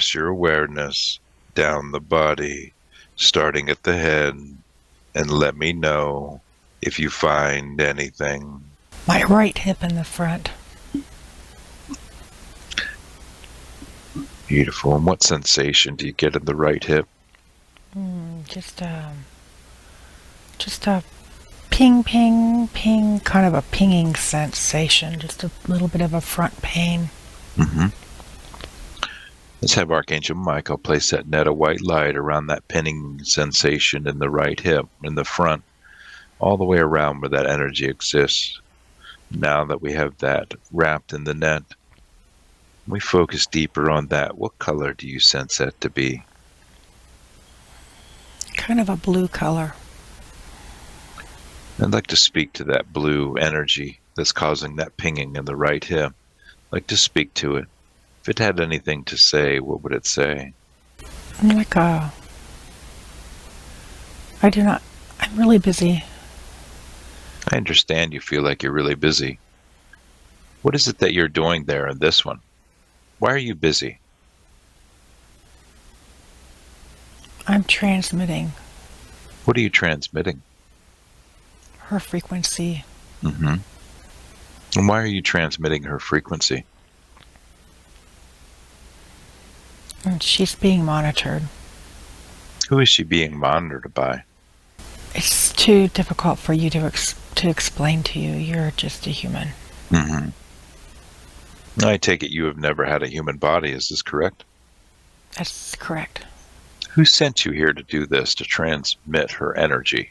progress your awareness down the body, starting at the head, and let me know if you find anything. My right hip in the front. Beautiful. And what sensation do you get in the right hip? Just a ping, ping, ping, kind of a pinging sensation. Just a little bit of a front pain. Let's have Archangel Michael place that net of white light around that pinning sensation in the right hip, in the front, all the way around where that energy exists. Now that we have that wrapped in the net, we focus deeper on that. What color do you sense that to be? Kind of a blue color. I'd like to speak to that blue energy that's causing that pinging in the right hip. I'd like to speak to it. If it had anything to say, what would it say? I'm really busy. I understand you feel like you're really busy. What is it that you're doing there in this one? Why are you busy? I'm transmitting. What are you transmitting? Her frequency. And why are you transmitting her frequency? And she's being monitored. Who is she being monitored by? It's too difficult for you to explain to you. You're just a human. I take it you have never had a human body, is this correct? That's correct. Who sent you here to do this, to transmit her energy?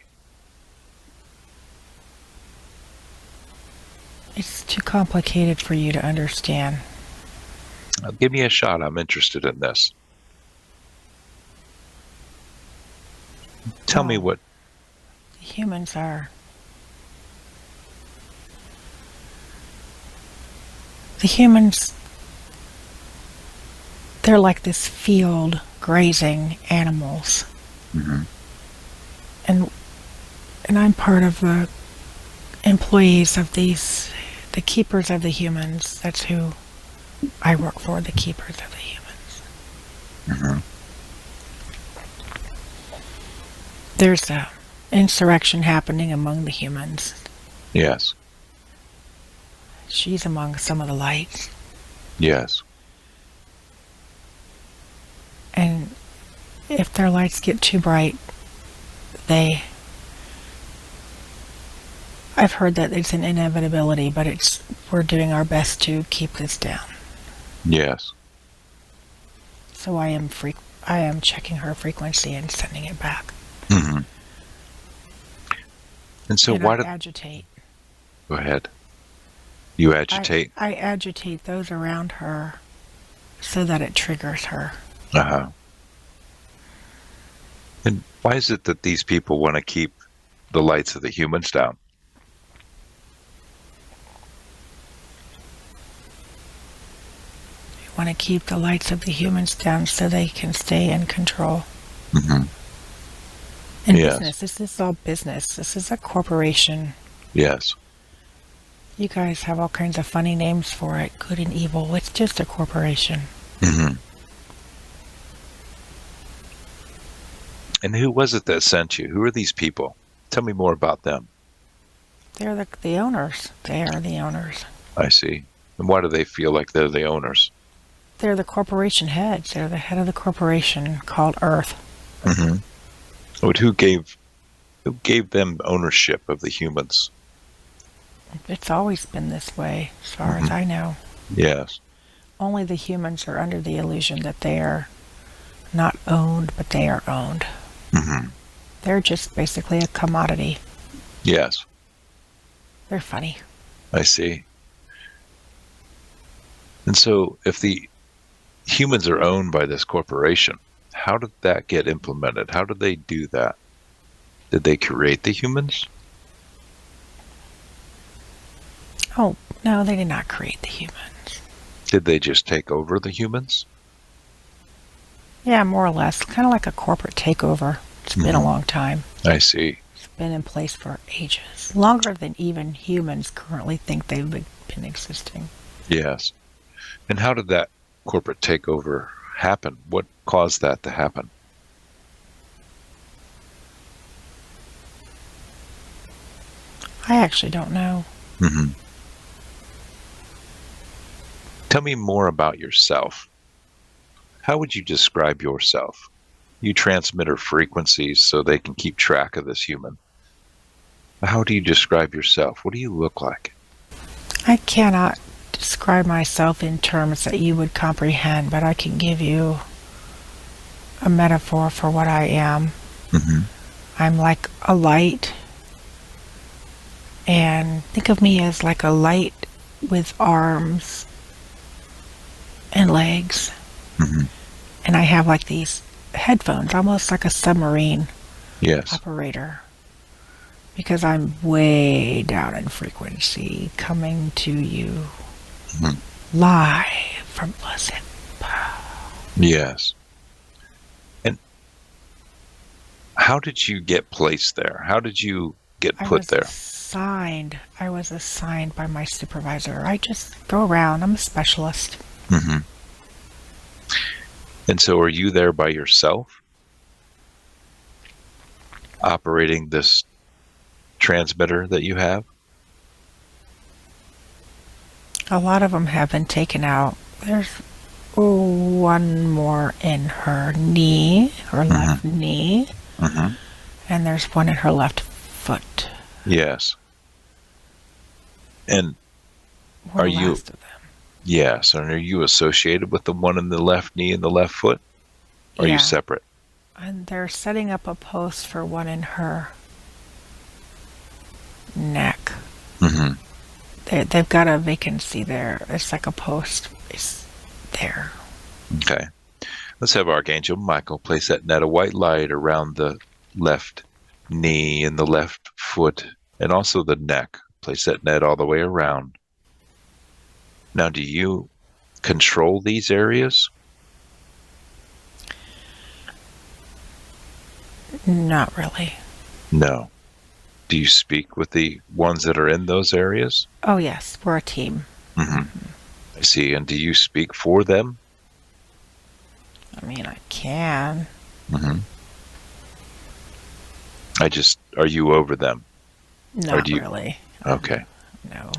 It's too complicated for you to understand. Give me a shot. I'm interested in this. Tell me what... The humans are... The humans... They're like this field grazing animals. And I'm part of the employees of these... The keepers of the humans. That's who I work for, the keepers of the humans. There's a insurrection happening among the humans. Yes. She's among some of the lights. Yes. And if their lights get too bright, I've heard that it's an inevitability, but we're doing our best to keep this down. Yes. So I am checking her frequency and sending it back. And so and why I agitate. Go ahead. You agitate? I agitate those around her so that it triggers her. And why is it that these people want to keep the lights of the humans down? They want to keep the lights of the humans down so they can stay in control. In business, this is all business. This is a corporation. Yes. You guys have all kinds of funny names for it, good and evil. It's just a corporation. And who was it that sent you? Who are these people? Tell me more about them. They're the owners. They are the owners. I see. And why do they feel like they're the owners? They're the corporation heads. They're the head of the corporation called Earth. But who gave them ownership of the humans? It's always been this way, as far as I know. Yes. Only the humans are under the illusion that they are not owned, but they are owned. They're just basically a commodity. Yes. They're funny. I see. And so if the humans are owned by this corporation, how did that get implemented? How did they do that? Did they create the humans? Oh, no, they did not create the humans. Did they just take over the humans? Yeah, more or less. Kind of like a corporate takeover. It's been a long time. I see. It's been in place for ages. Longer than even humans currently think they've been existing. Yes. And how did that corporate takeover happen? What caused that to happen? I actually don't know. Mm-hmm. Tell me more about yourself. How would you describe yourself? You transmitter frequencies so they can keep track of this human. How do you describe yourself? What do you look like? I cannot describe myself in terms that you would comprehend, but I can give you a metaphor for what I am. Mm-hmm. I'm like a light, and think of me as like a light with arms and legs. Mm-hmm. And I have like these headphones, almost like a submarine Yes. operator, because I'm way down in frequency, coming to you live from Blessed. Yes. And how did you get placed there? How did you get put there? I was assigned by my supervisor. I just go around. I'm a specialist. Mm-hmm. And so are you there by yourself? Operating this transmitter that you have? A lot of them have been taken out. There's one more in her knee, her left knee, and there's one in her left foot. Yes. And We're are the you? last of them. Yes. And are you associated with the one in the left knee and the left foot? Or are you separate? And they're setting up a post for one in her neck. Mm-hmm. They've got a vacancy there. It's like a post is there. Okay. Let's have Archangel Michael place that net of white light around the left knee and the left foot and also the neck. Place that net all the way around. Now, do you control these areas? Not really. No. Do you speak with the ones that are in those areas? Oh, yes. We're a team. Mm-hmm. I see. And do you speak for them? I mean, I can. Mm-hmm. Are you over them? Not really. Okay. No.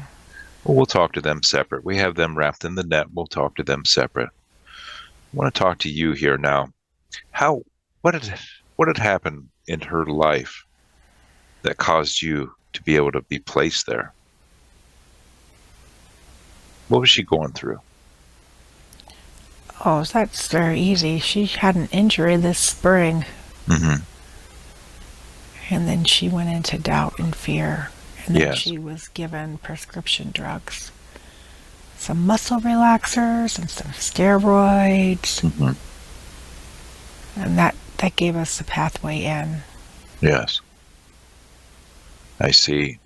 Well, we'll talk to them separate. We have them wrapped in the net. We'll talk to them separate. I want to talk to you here now. What had happened in her life that caused you to be able to be placed there? What was she going through? Oh, that's very easy. She had an injury this spring. Mm-hmm. And then she went into doubt and fear. And then Yes. she was given prescription drugs. Some muscle relaxers and some steroids. Mm-hmm. And that gave us the pathway in. Yes. I see.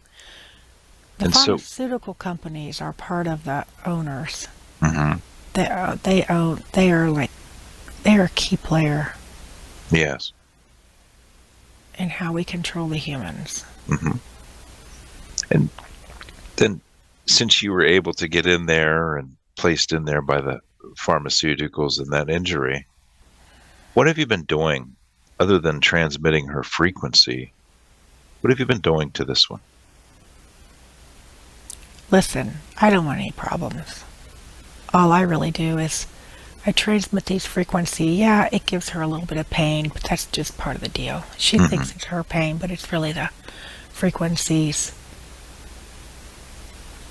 The And so- pharmaceutical companies are part of the owners. Mm-hmm. They are a key player Yes. in how we control the humans. Mm-hmm. And then, since you were able to get in there and placed in there by the pharmaceuticals and that injury, what have you been doing other than transmitting her frequency? What have you been doing to this one? Listen, I don't want any problems. All I really do is I transmit these frequency. Yeah, it gives her a little bit of pain, but that's just part of the deal. She thinks it's her pain, but it's really the frequencies.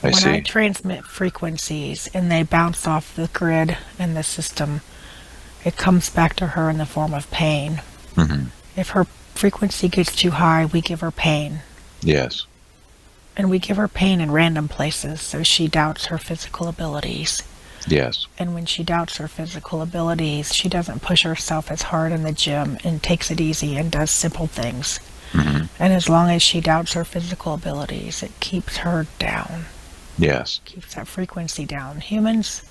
I When see. I transmit frequencies and they bounce off the grid and the system, it comes back to her in the form of pain. Mm-hmm. If her frequency gets too high, we give her pain. Yes. And we give her pain in random places, so she doubts her physical abilities. Yes. And when she doubts her physical abilities, she doesn't push herself as hard in the gym and takes it easy and does simple things. Mm-hmm. And as long as she doubts her physical abilities, it keeps her down. Yes. Keeps that frequency down. Humans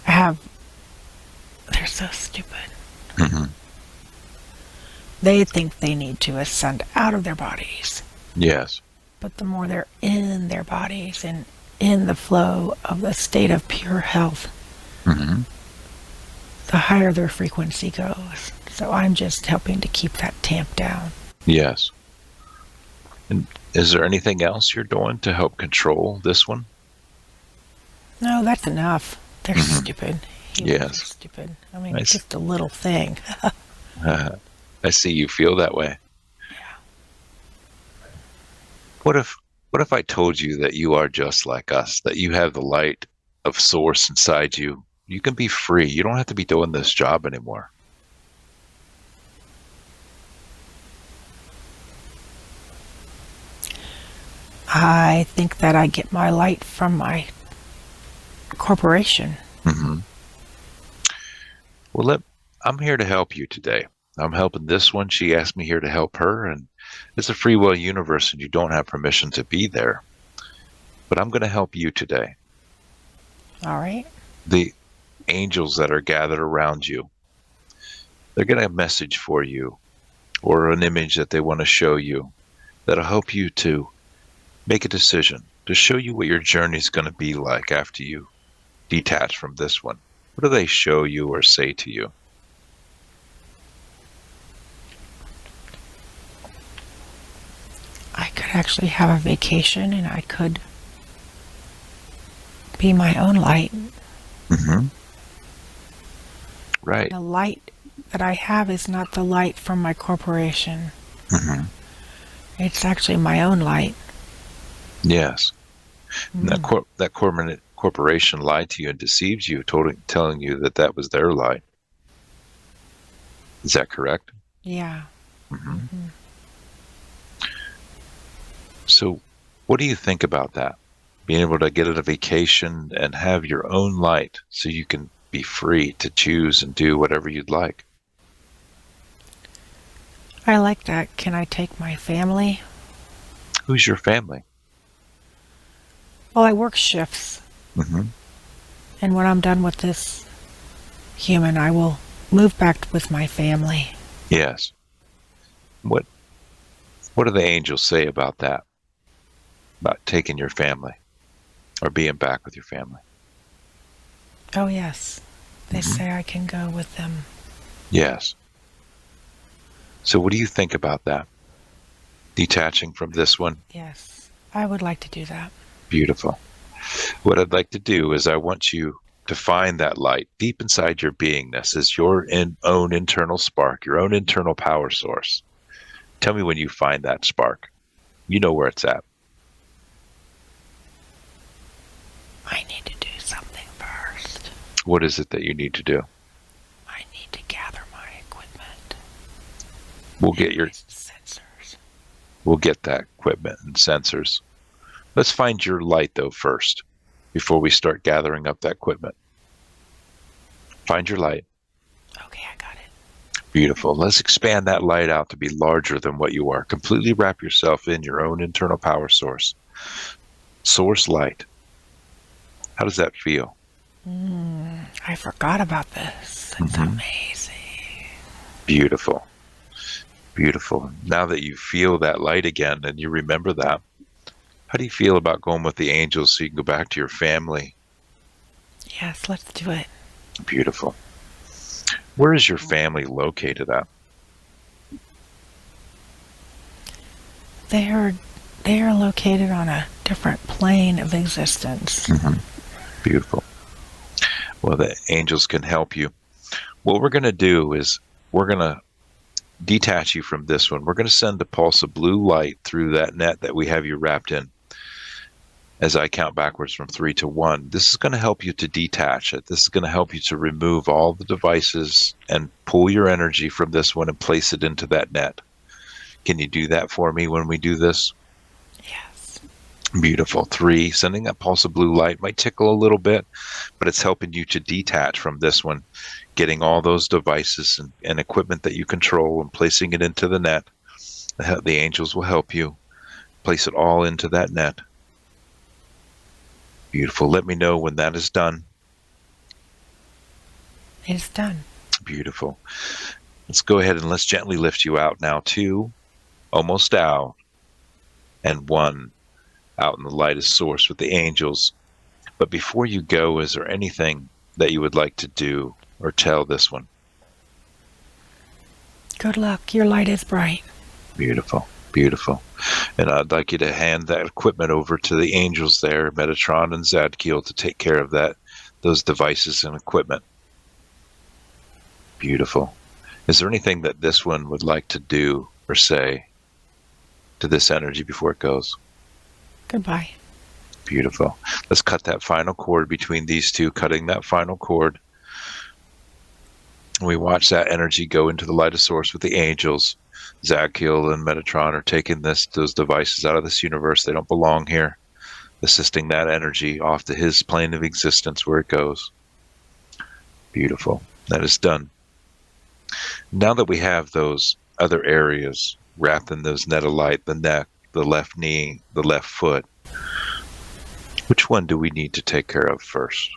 they're so stupid. Mm-hmm. They think they need to ascend out of their bodies. Yes. But the more they're in their bodies and in the flow of the state of pure health, Mm-hmm. the higher their frequency goes. So I'm just helping to keep that tamped down. Yes. And is there anything else you're doing to help control this one? No, that's enough. They're stupid. Humans Yes. are stupid. I mean, just a little thing. I see you feel that way. Yeah. What if I told you that you are just like us, that you have the light of source inside you? You can be free. You don't have to be doing this job anymore. I think that I get my light from my corporation. Mm-hmm. Well, I'm here to help you today. I'm helping this one. She asked me here to help her, and it's a free will universe, and you don't have permission to be there. But I'm going to help you today. All right. The angels that are gathered around you, they're going to have a message for you or an image that they want to show you that'll help you to make a decision, to show you what your journey is going to be like after you detach from this one. What do they show you or say to you? I could actually have a vacation and I could be my own light. Mm-hmm. Right. The light that I have is not the light from my corporation. Mm-hmm. It's actually my own light. Yes. And that corporation lied to you and deceived you, telling you that that was their light. Is that correct? Yeah. Mm-hmm. Mm-hmm. So what do you think about that? Being able to get a vacation and have your own light so you can be free to choose and do whatever you'd like. I like that. Can I take my family? Who's your family? Well, I work shifts. Mm-hmm. And when I'm done with this human, I will move back with my family. Yes. What do the angels say about that? About taking your family or being back with your family? Oh, yes. They say I can go with them. Yes. So what do you think about that? Detaching from this one? Yes. I would like to do that. Beautiful. What I'd like to do is I want you to find that light deep inside your beingness as your own internal spark, your own internal power source. Tell me when you find that spark. You know where it's at. I need to do something first. What is it that you need to do? I need to gather my equipment. We'll get your sensors. We'll get that equipment and sensors. Let's find your light though first, before we start gathering up that equipment. Find your light. Okay, I got it. Beautiful. Let's expand that light out to be larger than what you are. Completely wrap yourself in your own internal power source. Source light. How does that feel? I forgot about this. It's amazing. Beautiful. Beautiful. Now that you feel that light again and you remember that, how do you feel about going with the angels so you can go back to your family? Yes, let's do it. Beautiful. Where is your family located at? They are located on a different plane of existence. Beautiful. Well, the angels can help you. What we're going to do is we're going to detach you from this one. We're going to send a pulse of blue light through that net that we have you wrapped in. As I count backwards from 3 to 1, this is going to help you to detach it. This is going to help you to remove all the devices and pull your energy from this one and place it into that net. Can you do that for me when we do this? Yes. Beautiful. 3, sending that pulse of blue light might tickle a little bit, but it's helping you to detach from this one, getting all those devices and equipment that you control and placing it into the net. The angels will help you place it all into that net. Beautiful. Let me know when that is done. It's done. Beautiful. Let's go ahead and let's gently lift you out now. 2, almost out, and 1, out in the lightest source with the angels. But before you go, is there anything that you would like to do or tell this one? Good luck. Your light is bright. Beautiful. Beautiful. And I'd like you to hand that equipment over to the angels there, Metatron and Zadkiel, to take care of those devices and equipment. Beautiful. Is there anything that this one would like to do or say to this energy before it goes? Goodbye. Beautiful. Let's cut that final cord between these two, cutting that final cord. We watch that energy go into the light of source with the angels. Zadkiel and Metatron are taking those devices out of this universe. They don't belong here. Assisting that energy off to his plane of existence where it goes. Beautiful. That is done. Now that we have those other areas wrapped in those net of light, the neck, the left knee, the left foot, which one do we need to take care of first?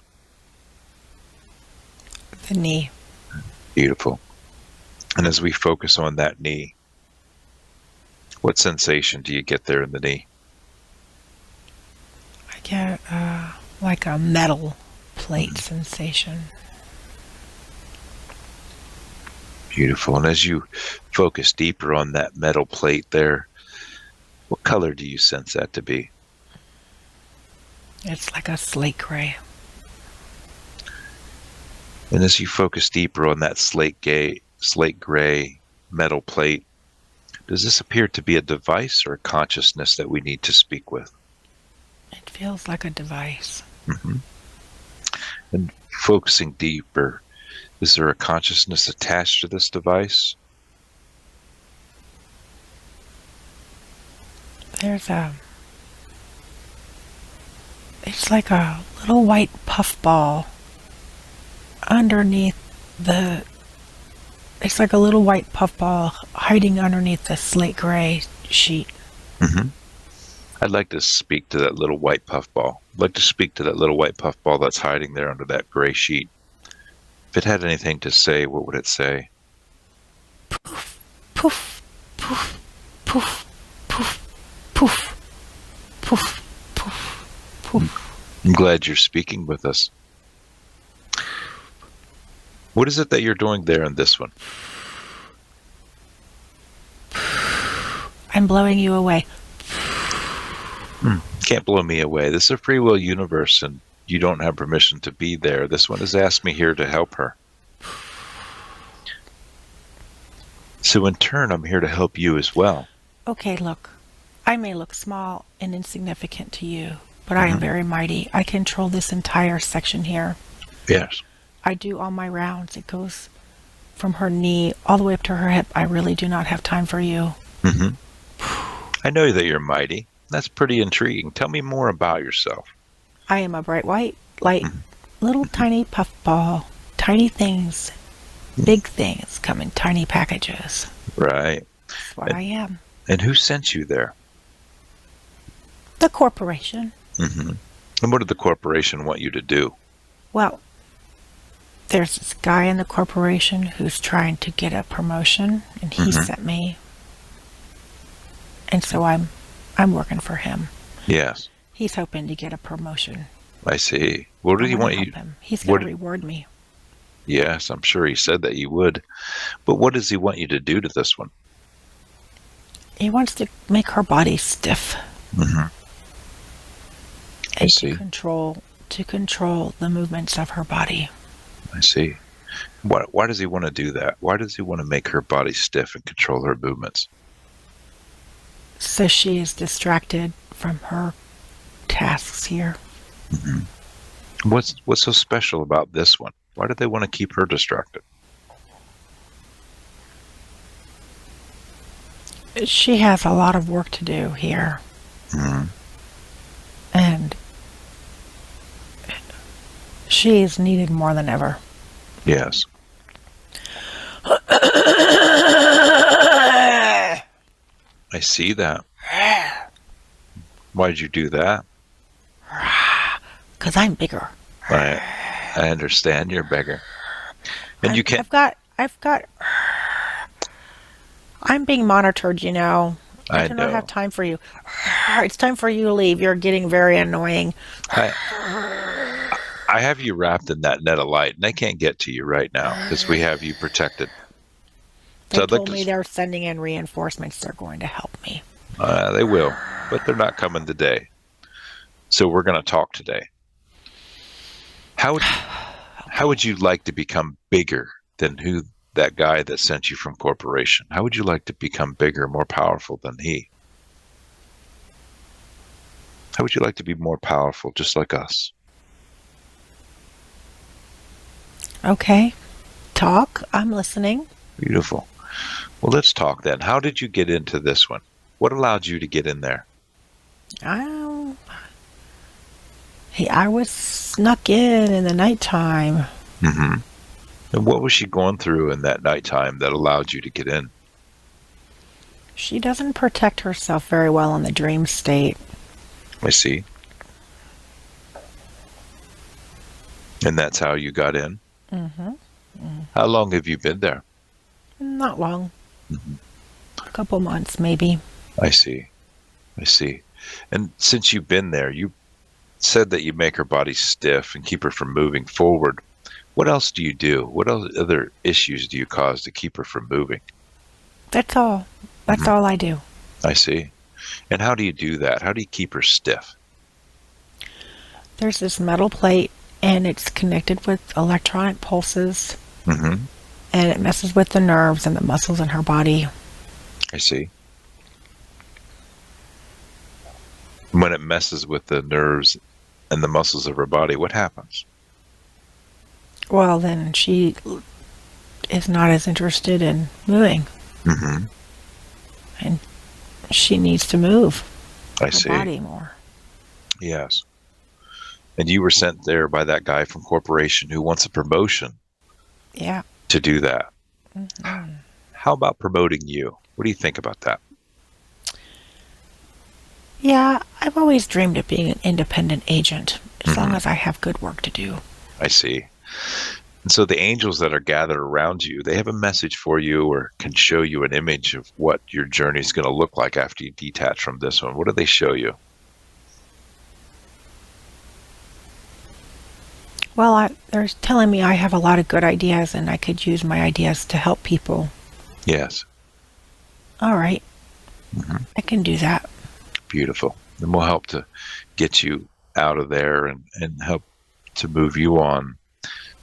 The knee. Beautiful. And as we focus on that knee, what sensation do you get there in the knee? I get like a metal plate sensation. Beautiful. And as you focus deeper on that metal plate there, what color do you sense that to be? It's like a slate gray. And as you focus deeper on that slate gray metal plate, does this appear to be a device or a consciousness that we need to speak with? It feels like a device. Mm-hmm. And focusing deeper, is there a consciousness attached to this device? It's like a little white puff ball underneath it's like a little white puff ball hiding underneath the slate gray sheet. Mm-hmm. I'd like to speak to that little white puff ball. I'd like to speak to that little white puff ball that's hiding there under that gray sheet. If it had anything to say, what would it say? Poof, poof, poof, poof, poof, poof, poof, poof, poof. I'm glad you're speaking with us. What is it that you're doing there in this one? I'm blowing you away. Can't blow me away. This is a free will universe, and you don't have permission to be there. This one has asked me here to help her. So in turn, I'm here to help you as well. Okay, look. I may look small and insignificant to you, but I am very mighty. I control this entire section here. Yes. I do all my rounds. It goes from her knee all the way up to her hip. I really do not have time for you. Mm-hmm. I know that you're mighty. That's pretty intriguing. Tell me more about yourself. I am a bright white light, little tiny puff ball. Tiny things, big things come in tiny packages. Right. That's what I am. And who sent you there? The corporation. Mm-hmm. And what did the corporation want you to do? Well, there's this guy in the corporation who's trying to get a promotion, and he sent me. And so I'm working for him. Yes. He's hoping to get a promotion. I see. What did he want you? He's going to reward me. Yes, I'm sure he said that he would. But what does he want you to do to this one? He wants to make her body stiff. Mm-hmm. And to control the movements of her body. I see. Why does he want to do that? Why does he want to make her body stiff and control her movements? So she is distracted from her tasks here. Mm-hmm. What's so special about this one? Why do they want to keep her distracted? She has a lot of work to do here. Mm-hmm. And she is needed more than ever. Yes. I see that. Why'd you do that? Because I'm bigger. I understand you're bigger. And you can't... I've got... I'm being monitored, you know. I do not have time for you. It's time for you to leave. You're getting very annoying. I have you wrapped in that net of light, and they can't get to you right now because we have you protected. So They I'd like told to. me they're sending in reinforcements. They're going to help me. They will, but they're not coming today. So we're going to talk today. How would you like to become bigger than who that guy that sent you from corporation? How would you like to become bigger, more powerful than he? How would you like to be more powerful, just like us? Okay. Talk. I'm listening. Beautiful. Well, let's talk then. How did you get into this one? What allowed you to get in there? I was snuck in the nighttime. Mm-hmm. And what was she going through in that nighttime that allowed you to get in? She doesn't protect herself very well in the dream state. I see. And that's how you got in? Mm-hmm. How long have you been there? Not long. Mm-hmm. A couple months, maybe. I see. I see. And since you've been there, you said that you make her body stiff and keep her from moving forward. What else do you do? What other issues do you cause to keep her from moving? That's all. That's all I do. I see. And how do you do that? How do you keep her stiff? There's this metal plate, and it's connected with electronic pulses, Mm-hmm. and it messes with the nerves and the muscles in her body. I see. When it messes with the nerves and the muscles of her body, what happens? Well, then she is not as interested in moving, Mm-hmm. and she needs to move I her see. body more. Yes. And you were sent there by that guy from corporation who wants a promotion Yeah. to do that. Mm-hmm. How about promoting you? What do you think about that? Yeah, I've always dreamed of being an independent agent, as long Mhm. as I have good work to do. I see. And so the angels that are gathered around you, they have a message for you or can show you an image of what your journey is going to look like after you detach from this one. What do they show you? Well, they're telling me I have a lot of good ideas and I could use my ideas to help people. Yes. All right, Mhm. I can do that. Beautiful. And we'll help to get you out of there and help to move you on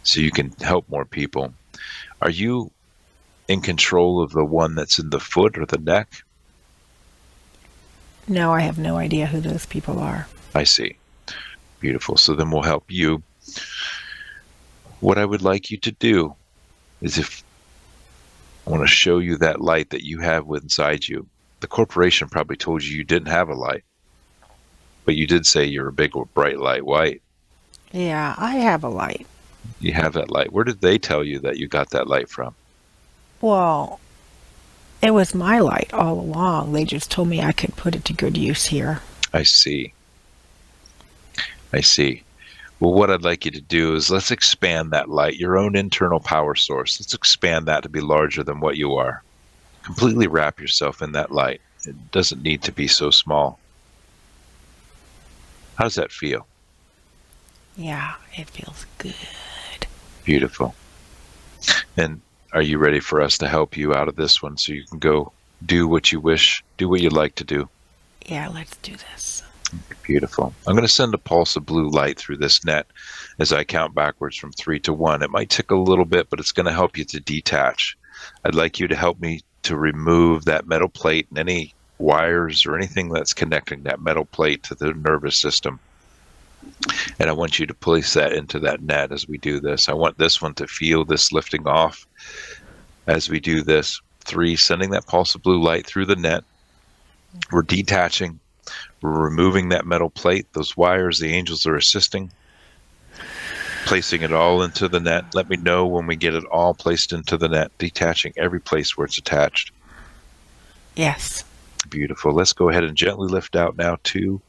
so you can help more people. Are you in control of the one that's in the foot or the neck? No, I have no idea who those people are. I see. Beautiful. So then we'll help you. What I would like you to do is if I want to show you that light that you have inside you. The corporation probably told you didn't have a light, but you did say you're a big bright light white. Yeah, I have a light. You have that light. Where did they tell you that you got that light from? Well, it was my light all along. They just told me I could put it to good use here. I see. I see. Well, what I'd like you to do is let's expand that light, your own internal power source. Let's expand that to be larger than what you are. Completely wrap yourself in that light. It doesn't need to be so small. How does that feel? Yeah, it feels good. Beautiful. And are you ready for us to help you out of this one so you can go do what you wish, do what you'd like to do? Yeah, let's do this. Beautiful. I'm going to send a pulse of blue light through this net as I count backwards from 3 to 1. It might tick a little bit, but it's going to help you to detach. I'd like you to help me to remove that metal plate and any wires or anything that's connecting that metal plate to the nervous system. And I want you to place that into that net as we do this. I want this one to feel this lifting off as we do this. 3, sending that pulse of blue light through the net. We're detaching. We're removing that metal plate, those wires, the angels are assisting, placing it all into the net. Let me know when we get it all placed into the net, detaching every place where it's attached. Yes. Beautiful. Let's go ahead and gently lift out now 2,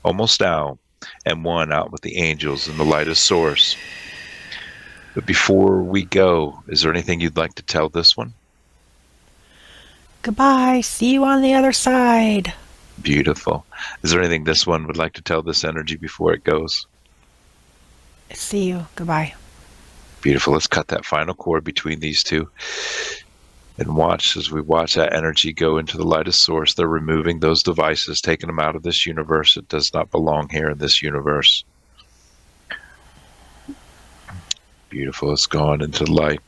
almost down, and 1 out with the angels and the light of source. But before we go, is there anything you'd like to tell this one? Goodbye. See you on the other side. Beautiful. Is there anything this one would like to tell this energy before it goes? See you. Goodbye. Beautiful. Let's cut that final cord between these two and watch as we watch that energy go into the light of source. They're removing those devices, taking them out of this universe. It does not belong here in this universe. Beautiful. It's gone into the light.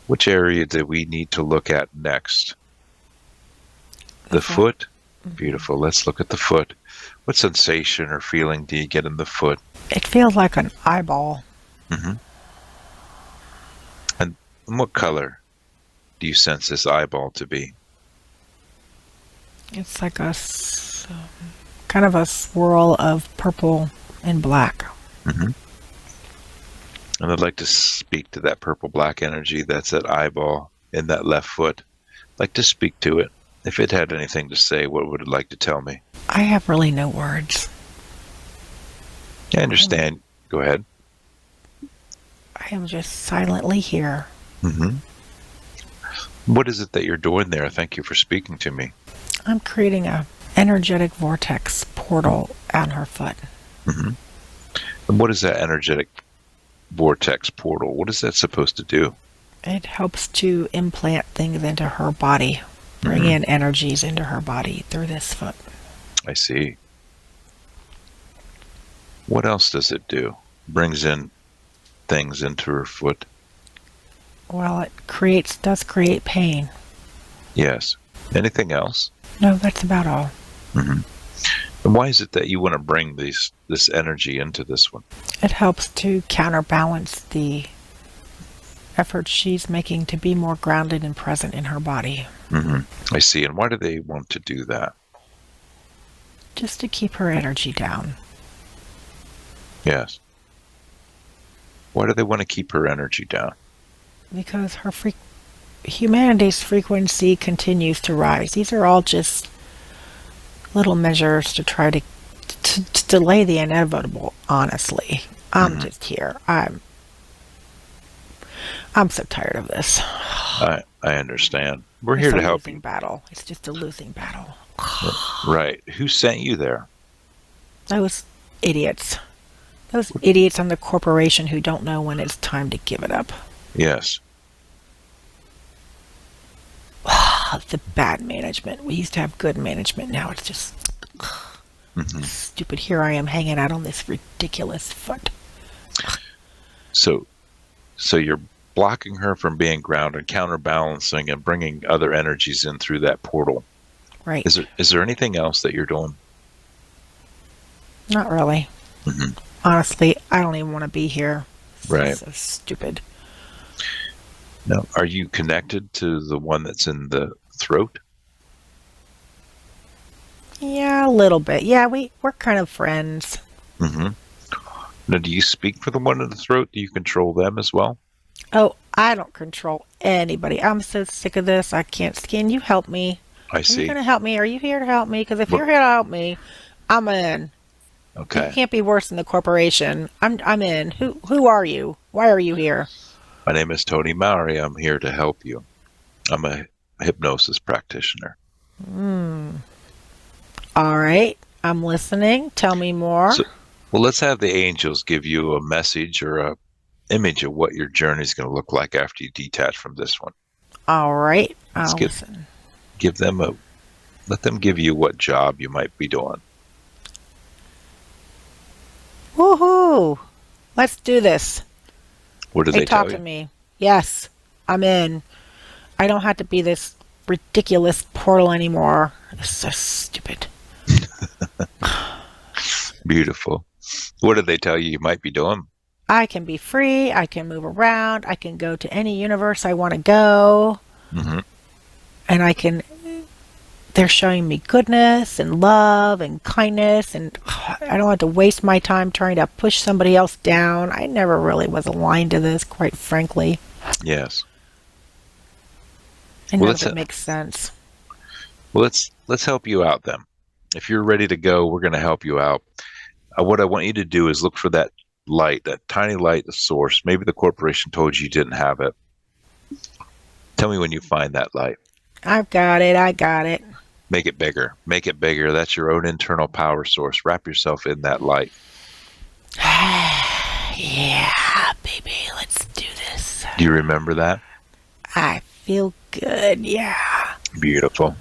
Which area do we need to look at next? The foot? Beautiful. Let's look at the foot. What sensation or feeling do you get in the foot? It feels like an eyeball. Mm-hmm. And what color do you sense this eyeball to be? It's like kind of a swirl of purple and black. Mm-hmm. And I'd like to speak to that purple-black energy that's that eyeball in that left foot. I'd like to speak to it. If it had anything to say, what would it like to tell me? I have really no words. I understand. Go ahead. I am just silently here. Mm-hmm. What is it that you're doing there? Thank you for speaking to me. I'm creating a energetic vortex portal on her foot. Mm-hmm. And what is that energetic vortex portal? What is that supposed to do? It helps to implant things into her body, bring in energies into her body through this foot. I see. What else does it do? Brings in things into her foot. Well, it does create pain. Yes. Anything else? No, that's about all. Mm-hmm. And why is it that you want to bring this energy into this one? It helps to counterbalance the effort she's making to be more grounded and present in her body. Mm-hmm. I see. And why do they want to do that? Just to keep her energy down. Yes. Why do they want to keep her energy down? Because humanity's frequency continues to rise. These are all just little measures to try to delay the inevitable, honestly. I'm just here. I'm so tired of this. I understand. We're here to help you. Battle. It's just a losing battle. Right. Who sent you there? Those idiots. Those idiots on the corporation who don't know when it's time to give it up. Yes. The bad management. We used to have good management. Now it's just stupid. Here I am hanging out on this ridiculous foot. So you're blocking her from being grounded, counterbalancing, and bringing other energies in through that portal. Right. Is there anything else that you're doing? Not really. Mm-hmm. Honestly, I don't even want to be here. Right. So stupid. Now, are you connected to the one that's in the throat? Yeah, a little bit. Yeah, we're kind of friends. Mm-hmm. Now, do you speak for the one in the throat? Do you control them as well? Oh, I don't control anybody. I'm so sick of this. I can't. Can you help me? I see. Are you going to help me? Are you here to help me? Because if you're here to help me, I'm in. Okay. You can't be worse than the corporation. I'm in. Who are you? Why are you here? My name is Tony Mowry. I'm here to help you. I'm a hypnosis practitioner. All right. I'm listening. Tell me more. Well, let's have the angels give you a message or a image of what your journey is going to look like after you detach from this one. All right. I'll listen. Let them give you what job you might be doing. Woohoo! Let's do this. What do they tell you? Talk to me. Yes, I'm in. I don't have to be this ridiculous portal anymore. It's so stupid. Beautiful. What did they tell you might be doing? I can be free. I can move around. I can go to any universe I want to go. Mm-hmm. And they're showing me goodness and love and kindness, and I don't have to waste my time trying to push somebody else down. I never really was aligned to this, quite frankly. Yes. And none of it makes sense. Well, let's help you out then. If you're ready to go, we're going to help you out. What I want you to do is look for that light, that tiny light, the source. Maybe the corporation told you didn't have it. Tell me when you find that light. I've got it. I got it. Make it bigger. Make it bigger. That's your own internal power source. Wrap yourself in that light. Yeah, baby, let's do this. Do you remember that? I feel good, yeah. Beautiful.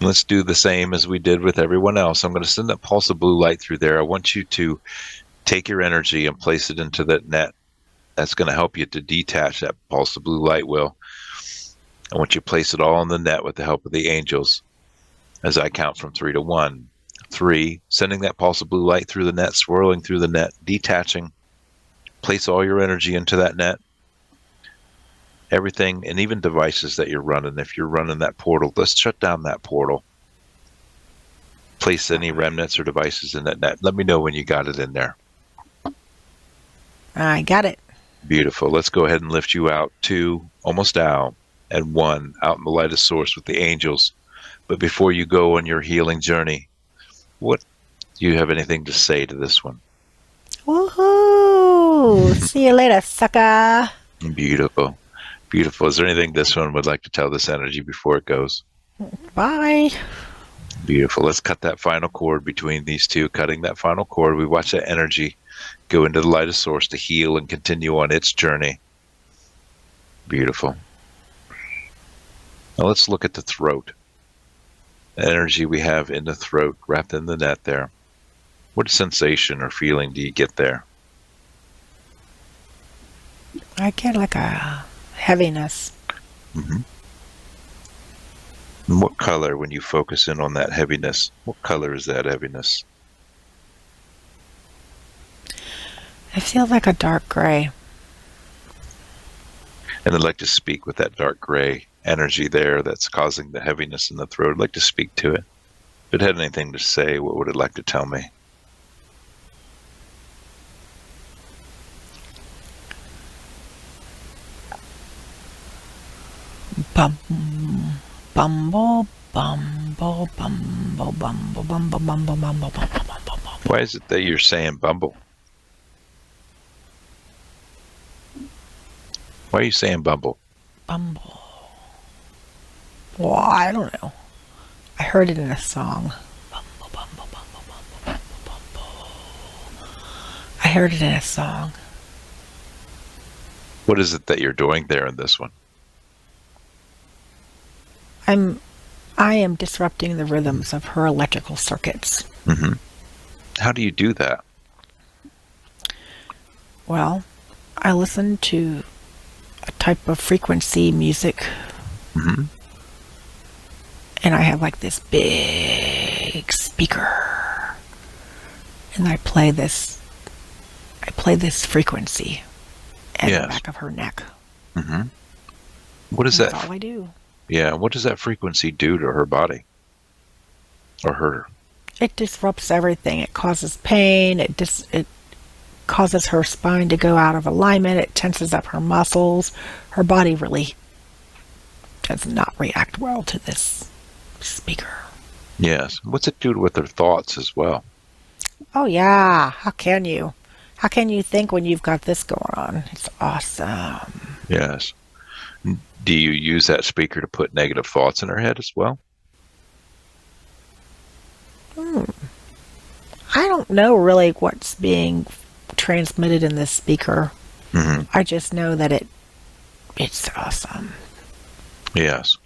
Let's do the same as we did with everyone else. I'm going to send that pulse of blue light through there. I want you to take your energy and place it into that net. That's going to help you to detach that pulse of blue light, Will. I want you to place it all in the net with the help of the angels as I count from 3 to 1. 3, sending that pulse of blue light through the net, swirling through the net, detaching. Place all your energy into that net. Everything, and even devices that you're running. If you're running that portal, let's shut down that portal. Place any remnants or devices in that net. Let me know when you got it in there. I got it. Beautiful. Let's go ahead and lift you out. 2, almost out, and 1, out in the light of source with the angels. But before you go on your healing journey, what do you have anything to say to this one? Woohoo! See you later, sucker. Beautiful. Beautiful. Is there anything this one would like to tell this energy before it goes? Bye. Beautiful. Let's cut that final cord between these two. Cutting that final cord, we watch that energy go into the light of source to heal and continue on its journey. Beautiful. Now let's look at the throat. The energy we have in the throat, wrapped in the net there. What sensation or feeling do you get there? I get like a heaviness. Mm-hmm. And what color, when you focus in on that heaviness, what color is that heaviness? It feels like a dark gray. And I'd like to speak with that dark gray energy there that's causing the heaviness in the throat. I'd like to speak to it. If it had anything to say, what would it like to tell me? Bumble, bumble, bumble, bumble, bumble, bumble, bumble, bumble. Why is it that you're saying bumble? Why are you saying bumble? Bumble. Well, I don't know. I heard it in a song. Bumble, bumble, bumble, bumble, bumble, bumble. I heard it in a song. What is it that you're doing there in this one? I am disrupting the rhythms of her electrical circuits. Mm-hmm. How do you do that? Well, I listen to a type of frequency music. Mm-hmm. And I have like this big speaker. And I play this frequency at the back of her neck. Mm-hmm. What is that? That's all I do. Yeah, what does that frequency do to her body? Or her? It disrupts everything. It causes pain. It causes her spine to go out of alignment. It tenses up her muscles. Her body really does not react well to this speaker. Yes. What's it do with her thoughts as well? Oh yeah. How can you? How can you think when you've got this going on? It's awesome. Yes. Do you use that speaker to put negative thoughts in her head as well? I don't know really what's being transmitted in this speaker. Mm-hmm. I just know that it's awesome. Yes.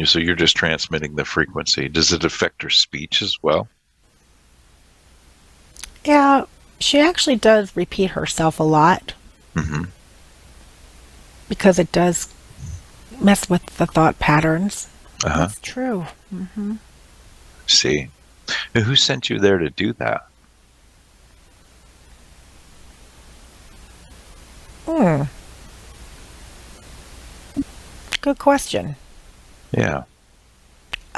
So you're just transmitting the frequency. Does it affect her speech as well? Yeah, she actually does repeat herself a lot. Mm-hmm. Because it does mess with the thought patterns. Uh-huh. That's true. Mm-hmm. See. And who sent you there to do that? Good question. Yeah.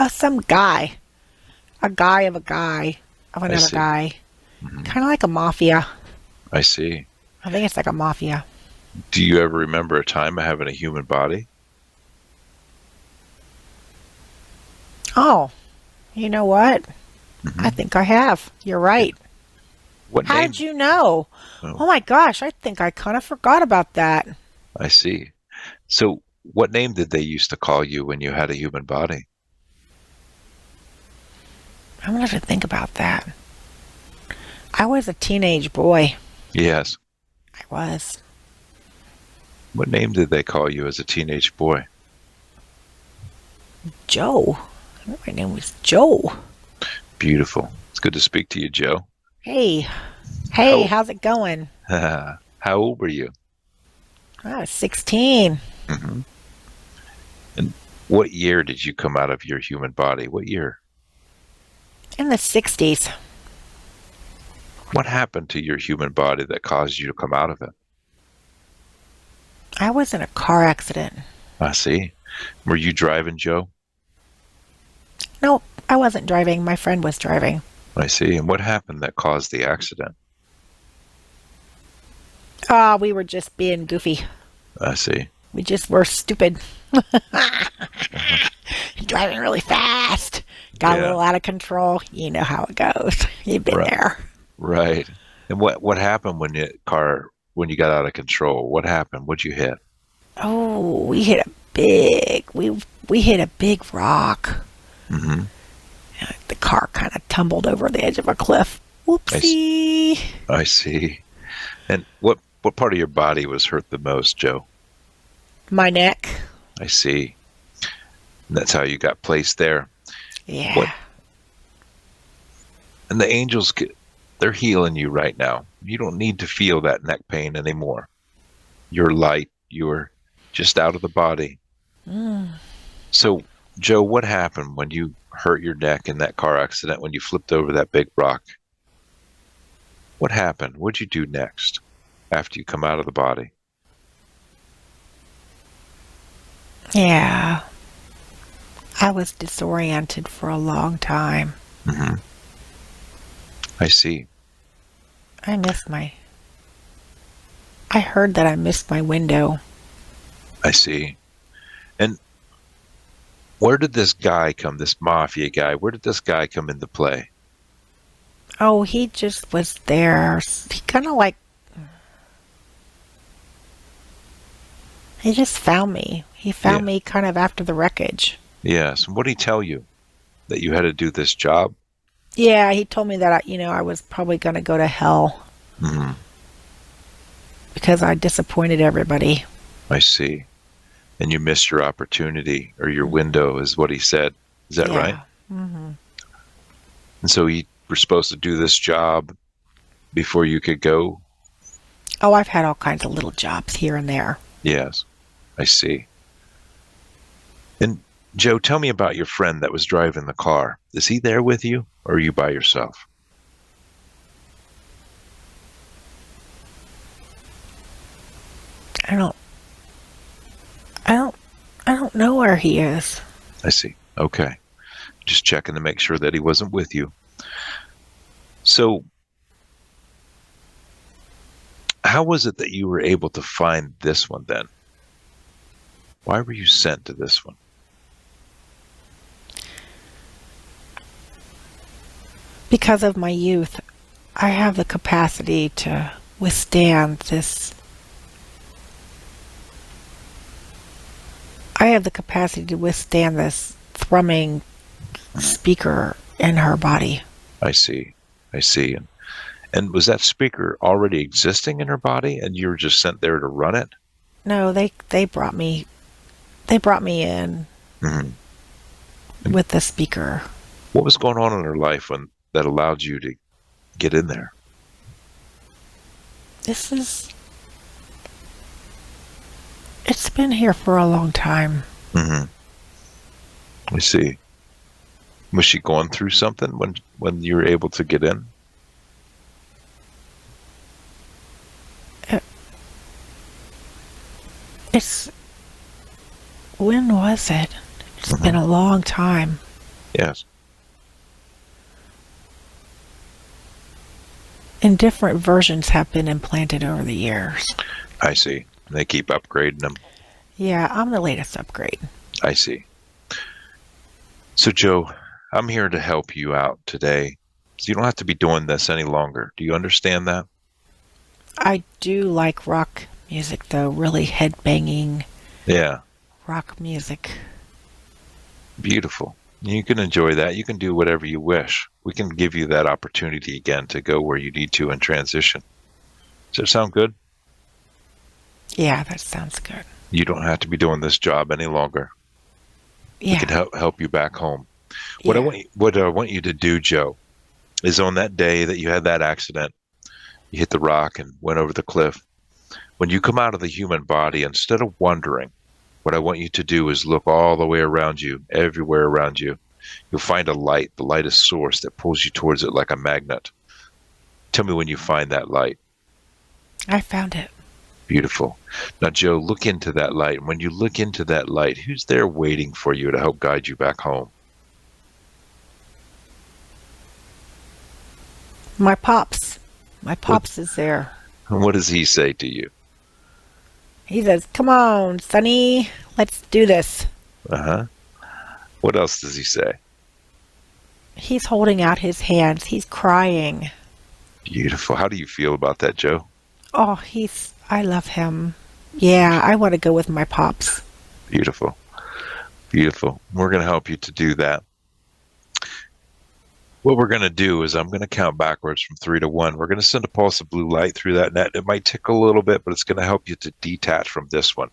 Some guy. A guy of a guy of another guy. Mm-hmm. Kind of like a mafia. I see. I think it's like a mafia. Do you ever remember a time of having a human body? Oh, you know what? Mm-hmm. I think I have. You're right. How did you know? Oh my gosh, I think I kind of forgot about that. I see. So what name did they used to call you when you had a human body? I'm going to have to think about that. I was a teenage boy. Yes. I was. What name did they call you as a teenage boy? Joe. My name was Joe. Beautiful. It's good to speak to you, Joe. Hey. Hey, How, how's it going? how old were you? I was 16. Hmm. And what year did you come out of your human body? What year? In the 60s. What happened to your human body that caused you to come out of it? I was in a car accident. I see. Were you driving, Joe? No, I wasn't driving. My friend was driving. I see. And what happened that caused the accident? We were just being goofy. I see. We just were stupid. Driving really fast. Got a Yeah. little out of control. You know how it goes. You've been Right. there. Right. And what happened when you got out of control? What happened? What'd you hit? Oh, we hit we hit a big rock. Hmm. The car kind of tumbled over the edge of a cliff. Whoopsie. I see. And what part of your body was hurt the most, Joe? My neck. I see. And that's how you got placed there. Yeah. What? And the angels, they're healing you right now. You don't need to feel that neck pain anymore. You're light. You're just out of the body. Mm. So, Joe, what happened when you hurt your neck in that car accident, when you flipped over that big rock? What happened? What'd you do next after you come out of the body? Yeah. I was disoriented for a long time. Hmm. I see. I heard that I missed my window. I see. And where did this guy come, this mafia guy, where did this guy come into play? Oh, he just was there. He kind of he just found me. He found me kind of after the wreckage. Yes. And what did he tell you? That you had to do this job? Yeah, he told me that I was probably going to go to hell Hmm. because I disappointed everybody. I see. And you missed your opportunity or your window is what he said. Is that right? Mm-hmm. And so you were supposed to do this job before you could go? Oh, I've had all kinds of little jobs here and there. Yes. I see. And Joe, tell me about your friend that was driving the car. Is he there with you or are you by yourself? I don't know where he is. I see. Okay. Just checking to make sure that he wasn't with you. So, how was it that you were able to find this one then? Why were you sent to this one? Because of my youth, I have the capacity to withstand this. I have the capacity to withstand this thrumming speaker in her body. I see. I see. And was that speaker already existing in her body and you were just sent there to run it? No, they brought me in Mm-hmm. with the speaker. What was going on in her life that allowed you to get in there? It's been here for a long time. Mm-hmm. I see. Was she going through something when you were able to get in? When was it? It's been a long time. Yes. And different versions have been implanted over the years. I see. They keep upgrading them. Yeah, I'm the latest upgrade. I see. So, Joe, I'm here to help you out today. So you don't have to be doing this any longer. Do you understand that? I do like rock music, though. Really headbanging Yeah. rock music. Beautiful. You can enjoy that. You can do whatever you wish. We can give you that opportunity again to go where you need to and transition. Does that sound good? Yeah, that sounds good. You don't have to be doing this job any longer. We can Yeah. help you back home. Yeah. What I want you to do, Joe, is on that day that you had that accident, you hit the rock and went over the cliff. When you come out of the human body, instead of wondering, what I want you to do is look all the way around you, everywhere around you. You'll find a light. The light is source that pulls you towards it like a magnet. Tell me when you find that light. I found it. Beautiful. Now, Joe, look into that light. And when you look into that light, who's there waiting for you to help guide you back home? My pops. My pops is there. What does he say to you? He says, "Come on, Sonny, let's do this." Uh-huh. What else does he say? He's holding out his hands. He's crying. Beautiful. How do you feel about that, Joe? Oh, I love him. Yeah, I want to go with my pops. Beautiful. Beautiful. We're going to help you to do that. What we're going to do is I'm going to count backwards from 3 to 1. We're going to send a pulse of blue light through that net. It might tickle a little bit, but it's going to help you to detach from this one.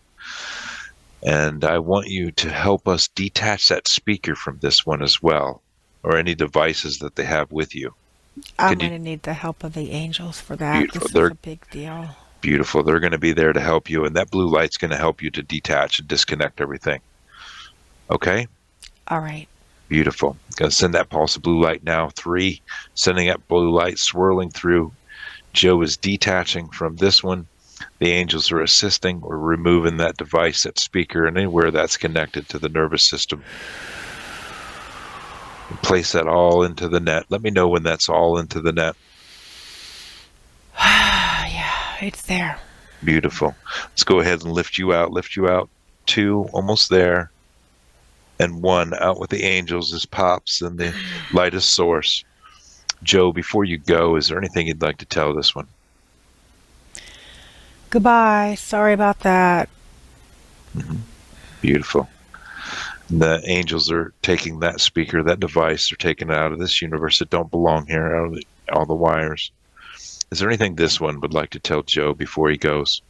And I want you to help us detach that speaker from this one as well, or any devices that they have with you. I'm going to need the help of the angels for that. Beautiful. This is a big deal. Beautiful. They're going to be there to help you, and that blue light's going to help you to detach and disconnect everything. Okay? All right. Beautiful. Going to send that pulse of blue light now. 3, sending that blue light swirling through. Joe is detaching from this one. The angels are assisting or removing that device, that speaker, and anywhere that's connected to the nervous system. And place that all into the net. Let me know when that's all into the net. Yeah, it's there. Beautiful. Let's go ahead and lift you out. Lift you out. 2, almost there. And 1, out with the angels as pops and the lightest source. Joe, before you go, is there anything you'd like to tell this one? Goodbye. Sorry about that. Mm-hmm. Beautiful. The angels are taking that speaker, that device, they're taking it out of this universe that don't belong here, out of all the wires. Is there anything this one would like to tell Joe before he goes?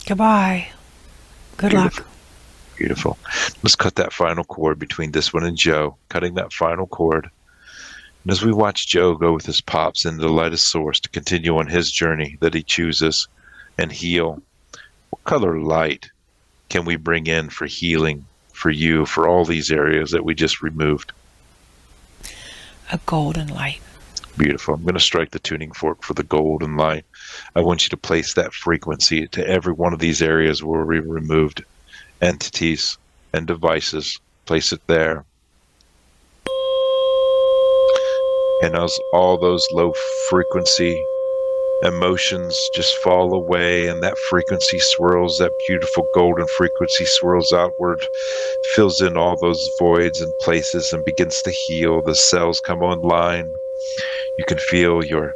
Goodbye. Good luck. Beautiful. Let's cut that final cord between this one and Joe, cutting that final cord. And as we watch Joe go with his pops into the lightest source to continue on his journey that he chooses and heal, what color light can we bring in for healing for you, for all these areas that we just removed? A golden light. Beautiful. I'm going to strike the tuning fork for the golden light. I want you to place that frequency to every one of these areas where we removed entities and devices. Place it there. And as all those low frequency emotions just fall away and that frequency swirls, that beautiful golden frequency swirls outward, fills in all those voids and places and begins to heal. The cells come online. You can feel your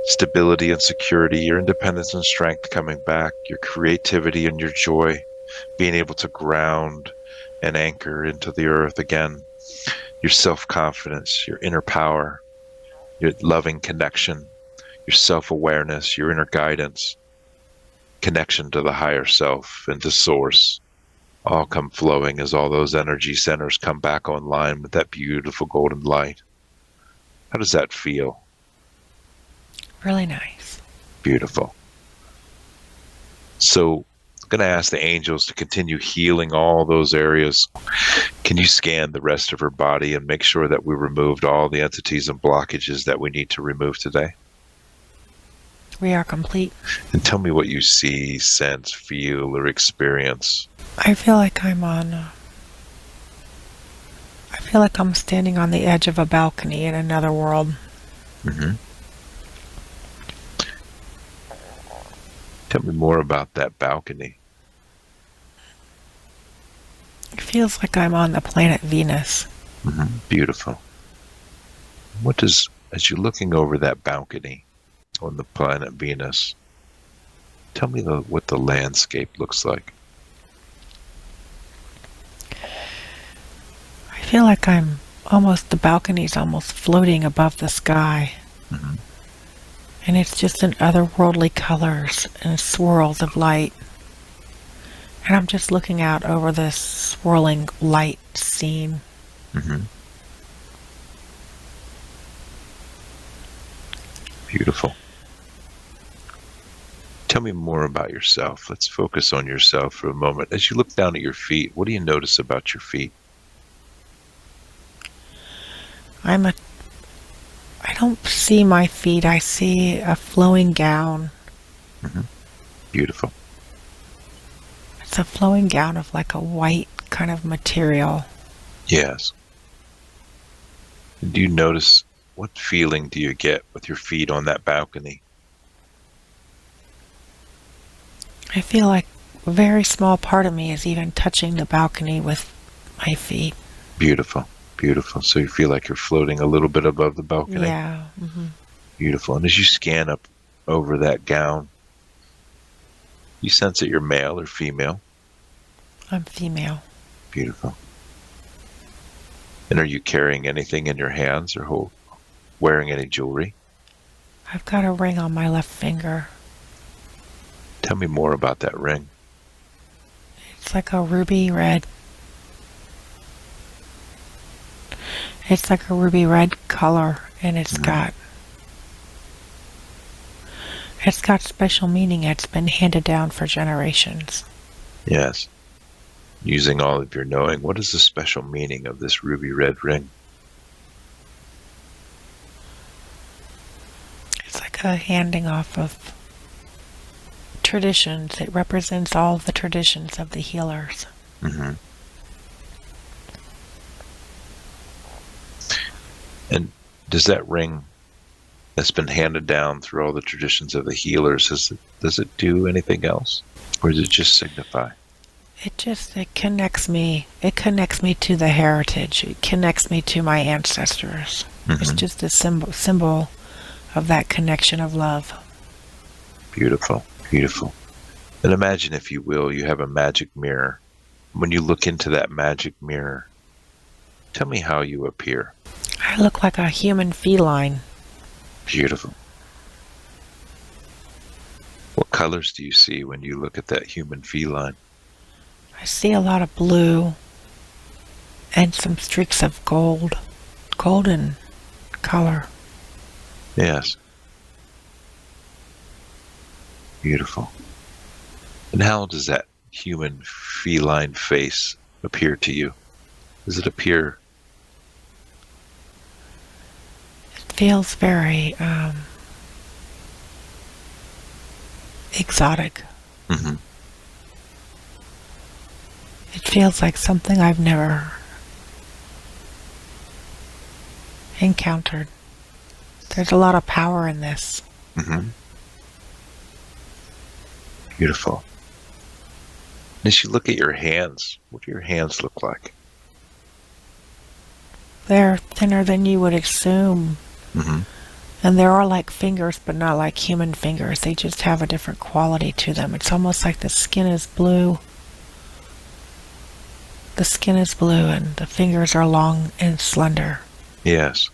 stability and security, your independence and strength coming back, your creativity and your joy, being able to ground and anchor into the earth again, your self-confidence, your inner power, your loving connection, your self-awareness, your inner guidance, connection to the higher self and to source, all come flowing as all those energy centers come back online with that beautiful golden light. How does that feel? Really nice. Beautiful. So I'm going to ask the angels to continue healing all those areas. Can you scan the rest of her body and make sure that we removed all the entities and blockages that we need to remove today? We are complete. And tell me what you see, sense, feel, or experience. I feel like I'm standing on the edge of a balcony in another world. Mm-hmm. Tell me more about that balcony. It feels like I'm on the planet Venus. Mm-hmm. Beautiful. As you're looking over that balcony on the planet Venus, tell me what the landscape looks like. I feel like the balcony's almost floating above the sky. Mm-hmm. And it's just in otherworldly colors and swirls of light. And I'm just looking out over this swirling light scene. Mm-hmm. Beautiful. Tell me more about yourself. Let's focus on yourself for a moment. As you look down at your feet, what do you notice about your feet? I don't see my feet. I see a flowing gown. Mm-hmm. Beautiful. It's a flowing gown of like a white kind of material. Yes. Do you notice, what feeling do you get with your feet on that balcony? I feel like a very small part of me is even touching the balcony with my feet. Beautiful. Beautiful. So you feel like you're floating a little bit above the balcony? Yeah. Mm-hmm. Beautiful. And as you scan up over that gown, you sense that you're male or female? I'm female. Beautiful. And are you carrying anything in your hands or wearing any jewelry? I've got a ring on my left finger. Tell me more about that ring. It's like a ruby red. It's like a ruby red color, and it's got special meaning. It's been handed down for generations. Yes. Using all of your knowing, what is the special meaning of this ruby red ring? It's like a handing off of traditions. It represents all of the traditions of the healers. Mm-hmm. And does that ring that's been handed down through all the traditions of the healers, does it do anything else? Or does it just signify? It connects me. It connects me to the heritage. It connects me to my ancestors. Mm-hmm. It's just a symbol of that connection of love. Beautiful, beautiful. And imagine, if you will, you have a magic mirror. When you look into that magic mirror, tell me how you appear. I look like a human feline. Beautiful. What colors do you see when you look at that human feline? I see a lot of blue and some streaks of golden color. Yes. Beautiful. And how does that human feline face appear to you? Does it appear? It feels very exotic. Mm-hmm. It feels like something I've never encountered. There's a lot of power in this. Mm-hmm. Beautiful. And as you look at your hands, what do your hands look like? They're thinner than you would assume. Mm-hmm. And they are like fingers, but not like human fingers. They just have a different quality to them. It's almost like the skin is blue. The skin is blue and the fingers are long and slender. Yes.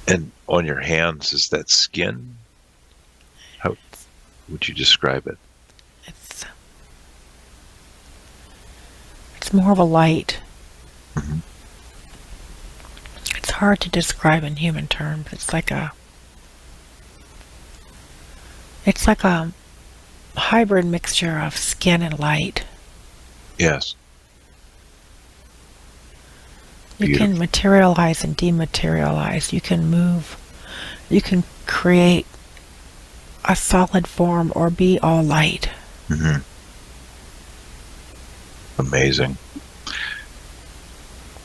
And on your hands, is that skin? How would you describe it? It's more of a light. Mm-hmm. It's hard to describe in human terms. It's like a hybrid mixture of skin and light. Yes. You can materialize and dematerialize. You can move. You can create a solid form or be all light. Mm-hmm. Amazing.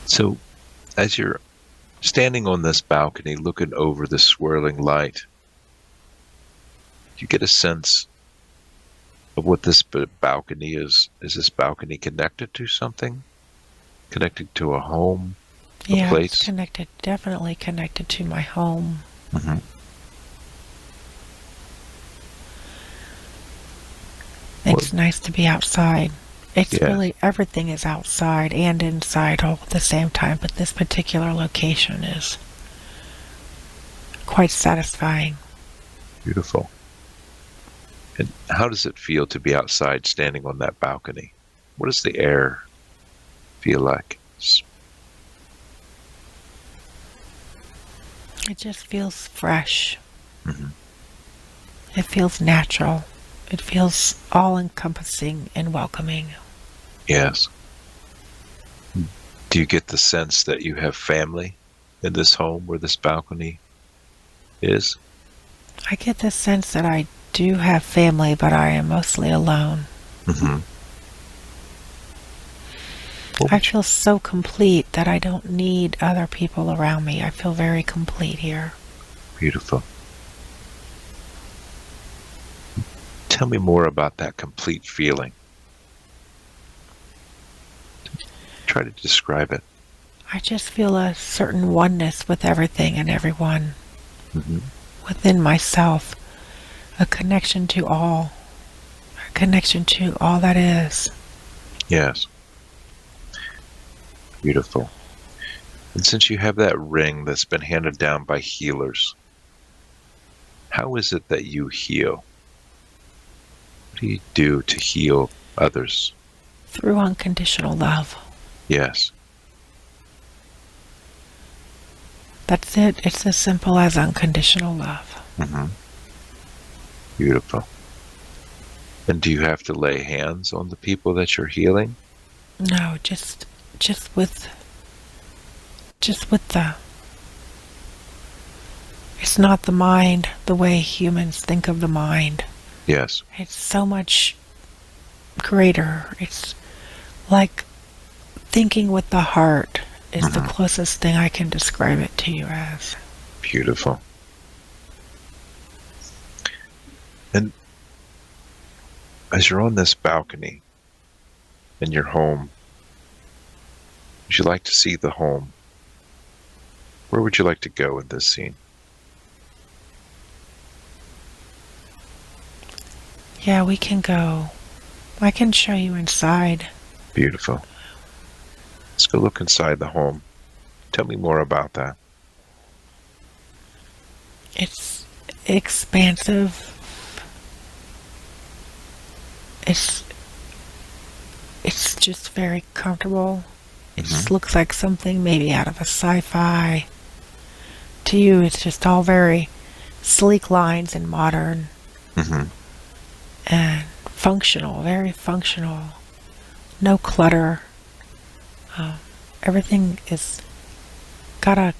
So, as you're standing on this balcony looking over the swirling light, you get a sense of what this balcony is. Is this balcony connected to something? Connected to a home? Yeah, place? it's connected, definitely connected to my home. Mm-hmm. It's nice to be outside. It's Yeah. really, everything is outside and inside all at the same time, but this particular location is quite satisfying. Beautiful. And how does it feel to be outside standing on that balcony? What does the air feel like? It just feels fresh. Mm-hmm. It feels natural. It feels all-encompassing and welcoming. Yes. Do you get the sense that you have family in this home where this balcony is? I get the sense that I do have family, but I am mostly alone. Mm-hmm. I feel so complete that I don't need other people around me. I feel very complete here. Beautiful. Tell me more about that complete feeling. Try to describe it. I just feel a certain oneness with everything and everyone. Mm-hmm. Within myself. A connection to all. A connection to all that is. Yes. Beautiful. And since you have that ring that's been handed down by healers, how is it that you heal? What do you do to heal others? Through unconditional love. Yes. That's it. It's as simple as unconditional love. Mm-hmm. Beautiful. And do you have to lay hands on the people that you're healing? No, just with the, it's not the mind the way humans think of the mind. Yes. It's so much greater. It's like thinking with the heart is the closest thing I can describe it to you as. Beautiful. And as you're on this balcony in your home, would you like to see the home? Where would you like to go in this scene? Yeah, we can go. I can show you inside. Beautiful. Let's go look inside the home. Tell me more about that. It's expansive. It's just very comfortable. It just looks like something maybe out of a sci-fi. To you, it's just all very sleek lines and modern. Mm-hmm. And functional, very functional. No clutter. Everything is got a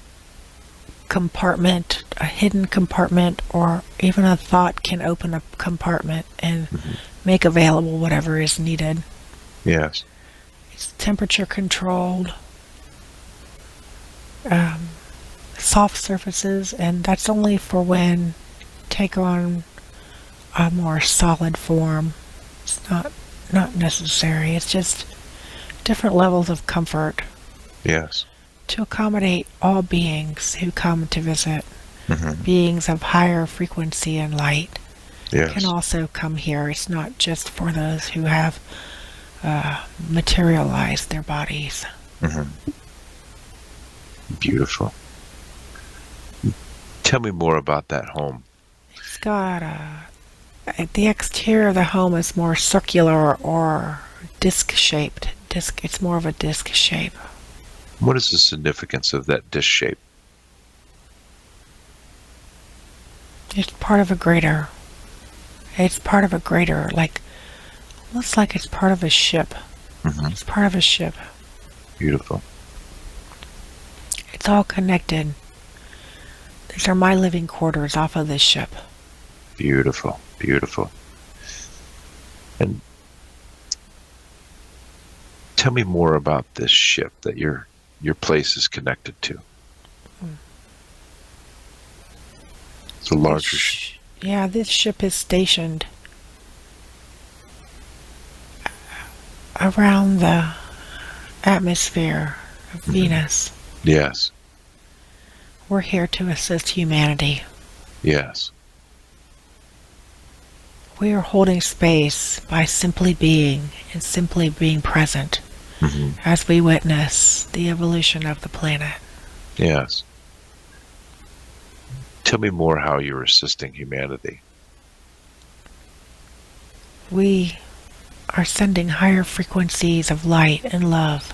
compartment, a hidden compartment, or even a thought can open a compartment and make available whatever is needed. Yes. It's temperature controlled, soft surfaces, and that's only for when take on a more solid form. It's not necessary. It's just different levels of comfort. Yes. To accommodate all beings who come to visit. Mm-hmm. Beings of higher frequency and light Yes. can also come here. It's not just for those who have materialized their bodies. Mm-hmm. Beautiful. Tell me more about that home. It's got the exterior of the home is more circular or disc-shaped. It's more of a disc shape. What is the significance of that disc shape? It's part of a greater. It's part of a greater, like, almost like it's part of a ship. Mm-hmm. It's part of a ship. Beautiful. It's all connected. These are my living quarters off of this ship. Beautiful. Beautiful. And tell me more about this ship that your place is connected to. It's a larger ship. Yeah, this ship is stationed around the atmosphere of Venus. Yes. We're here to assist humanity. Yes. We are holding space by simply being and simply being present as we witness the evolution of the planet. Yes. Tell me more how you're assisting humanity. We are sending higher frequencies of light and love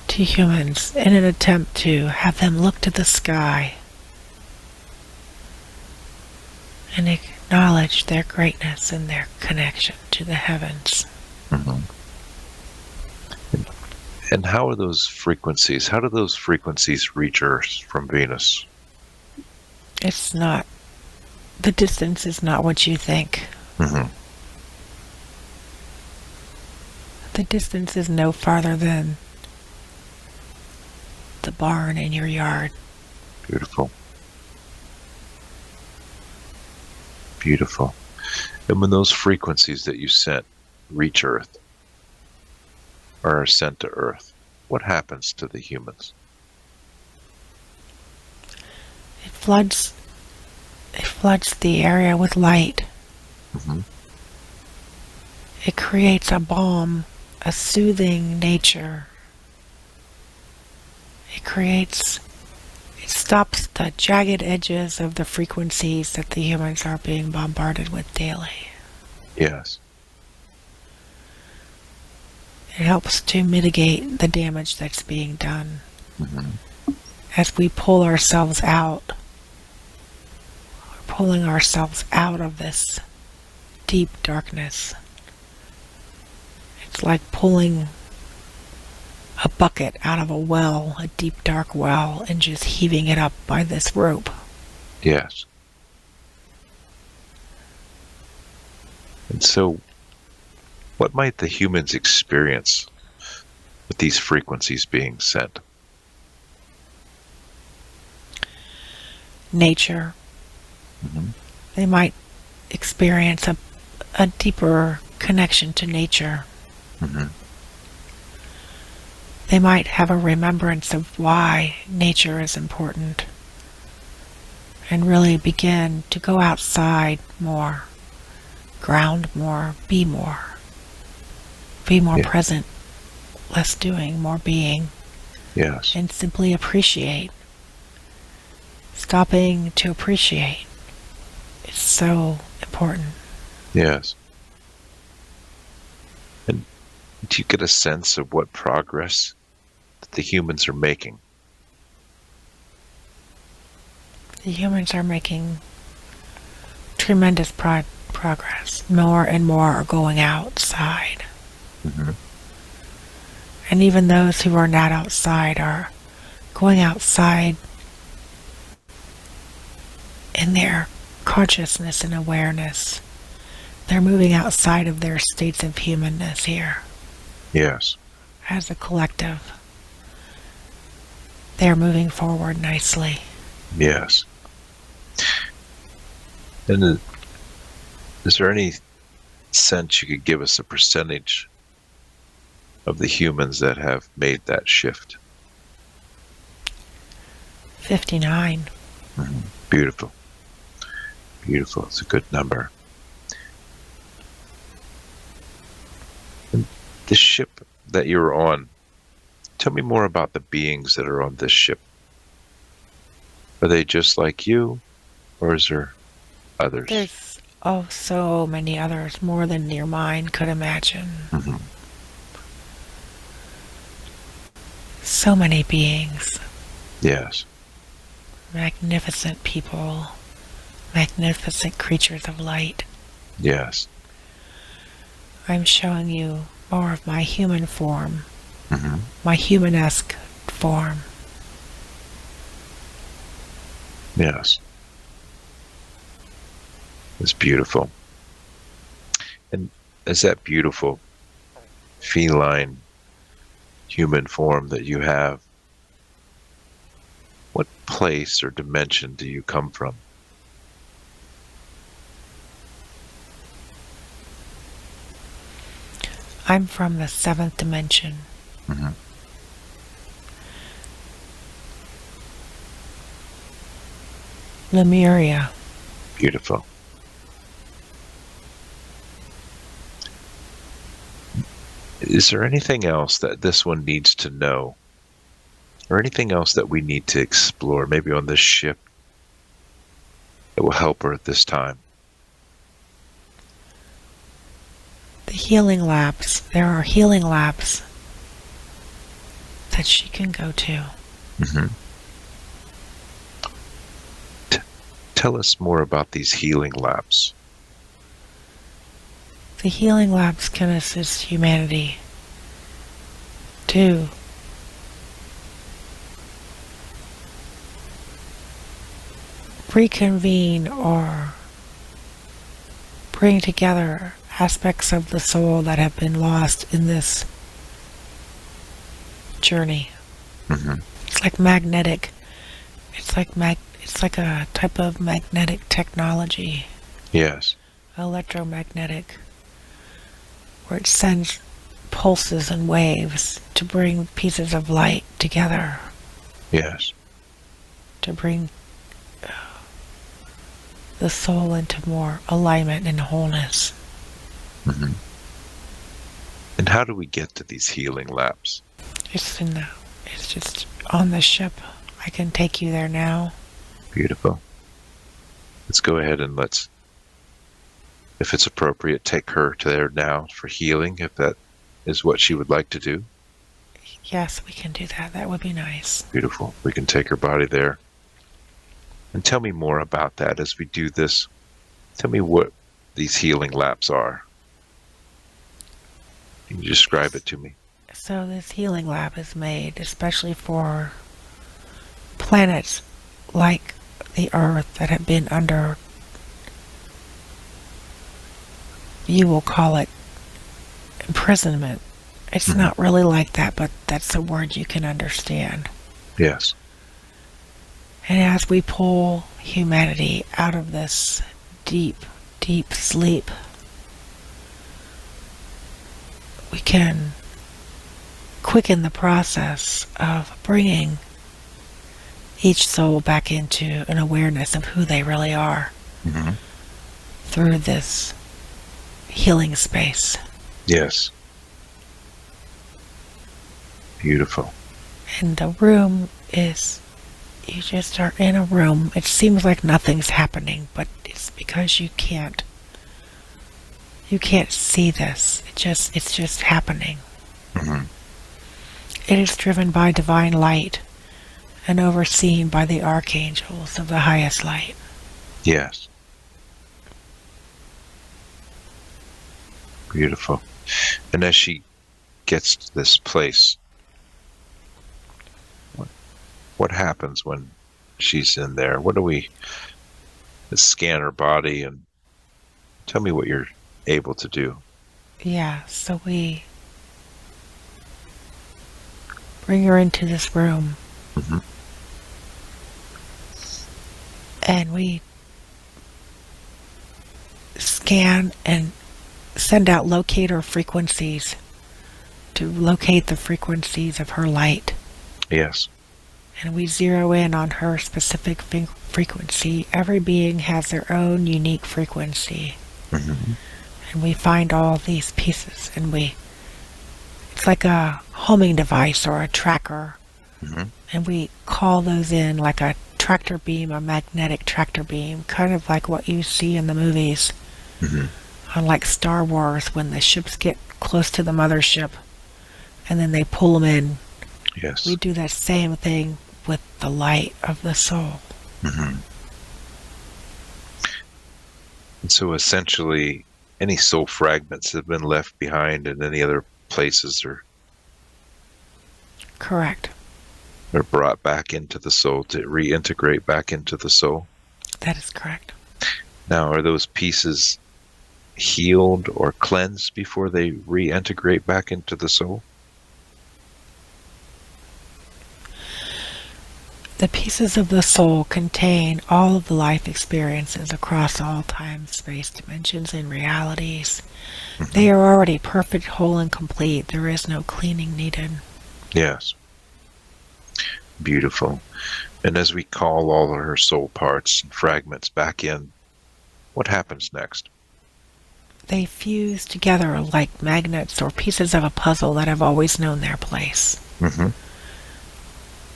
to humans in an attempt to have them look to the sky and acknowledge their greatness and their connection to the heavens. Mm-hmm. And how are those frequencies? How do those frequencies reach Earth from Venus? It's not, the distance is not what you think. Mm-hmm. The distance is no farther than the barn in your yard. Beautiful. Beautiful. And when those frequencies that you sent reach Earth, or are sent to Earth, what happens to the humans? It floods the area with light. Mm-hmm. It creates a balm, a soothing nature. It stops the jagged edges of the frequencies that the humans are being bombarded with daily. Yes. It helps to mitigate the damage that's being done. Mm-hmm. As we pull ourselves out, we're pulling ourselves out of this deep darkness. It's like pulling a bucket out of a well, a deep dark well, and just heaving it up by this rope. Yes. And so, what might the humans experience with these frequencies being sent? Nature. Mm-hmm. They might experience a deeper connection to nature. Mm-hmm. They might have a remembrance of why nature is important and really begin to go outside more, ground more, be more present, less doing, more being. Yes. And simply appreciate. Stopping to appreciate is so important. Yes. And do you get a sense of what progress that the humans are making? The humans are making tremendous progress. More and more are going outside. Mm-hmm. And even those who are not outside are going outside in their consciousness and awareness. They're moving outside of their states of humanness here. Yes. As a collective, they're moving forward nicely. Yes. And is there any sense you could give us a percentage of the humans that have made that shift? 59. Mm-hmm. Beautiful. Beautiful. It's a good number. And the ship that you're on, tell me more about the beings that are on this ship. Are they just like you, or is there others? There's so many others, more than your mind could imagine. Mm-hmm. So many beings. Yes. Magnificent people. Magnificent creatures of light. Yes. I'm showing you more of my human form. Mm-hmm. My humanesque form. Yes. It's beautiful. And is that beautiful feline human form that you have, what place or dimension do you come from? I'm from the 7th dimension. Mm-hmm. Lemuria. Beautiful. Is there anything else that this one needs to know? Or anything else that we need to explore, maybe on this ship that will help her at this time? The healing labs. There are healing labs that she can go to. Mm-hmm. Tell us more about these healing labs. The healing labs can assist humanity to reconvene or bring together aspects of the soul that have been lost in this journey. Mm-hmm. It's like magnetic. It's like a type of magnetic technology. Yes. Electromagnetic, where it sends pulses and waves to bring pieces of light together. Yes. To bring the soul into more alignment and wholeness. Mm-hmm. And how do we get to these healing labs? It's just on the ship. I can take you there now. Beautiful. Let's go ahead and if it's appropriate, take her to there now for healing, if that is what she would like to do. Yes, we can do that. That would be nice. Beautiful. We can take her body there. And tell me more about that as we do this. Tell me what these healing labs are. Can you describe it to me? So this healing lab is made especially for planets like the Earth that have been under, you will call it imprisonment. It's Mm-hmm. not really like that, but that's a word you can understand. Yes. And as we pull humanity out of this deep, deep sleep, we can quicken the process of bringing each soul back into an awareness of who they really are. Mm-hmm. Through this healing space. Yes. Beautiful. And the room is, you just are in a room. It seems like nothing's happening, but it's because you can't see this. It's just happening. Mm-hmm. It is driven by divine light and overseen by the archangels of the highest light. Yes. Beautiful. And as she gets to this place, what happens when she's in there? What do we scan her body and tell me what you're able to do? Yeah, so we bring her into this room. Mm-hmm. And we scan and send out locator frequencies to locate the frequencies of her light. Yes. And we zero in on her specific frequency. Every being has their own unique frequency. Mm-hmm. And we find all these pieces, and it's like a homing device or a tracker. Mm-hmm. And we call those in like a tractor beam, a magnetic tractor beam, kind of like what you see in the movies. Mm-hmm. On like Star Wars, when the ships get close to the mothership and then they pull them in. Yes. We do that same thing with the light of the soul. Mm-hmm. And so essentially, any soul fragments that have been left behind in any other places are Correct. brought back into the soul to reintegrate back into the soul. That is correct. Now, are those pieces healed or cleansed before they reintegrate back into the soul? The pieces of the soul contain all of the life experiences across all time, space, dimensions, and realities. Mm-hmm. They are already perfect, whole, and complete. There is no cleaning needed. Yes. Beautiful. And as we call all of her soul parts and fragments back in, what happens next? They fuse together like magnets or pieces of a puzzle that have always known their place. Mm-hmm.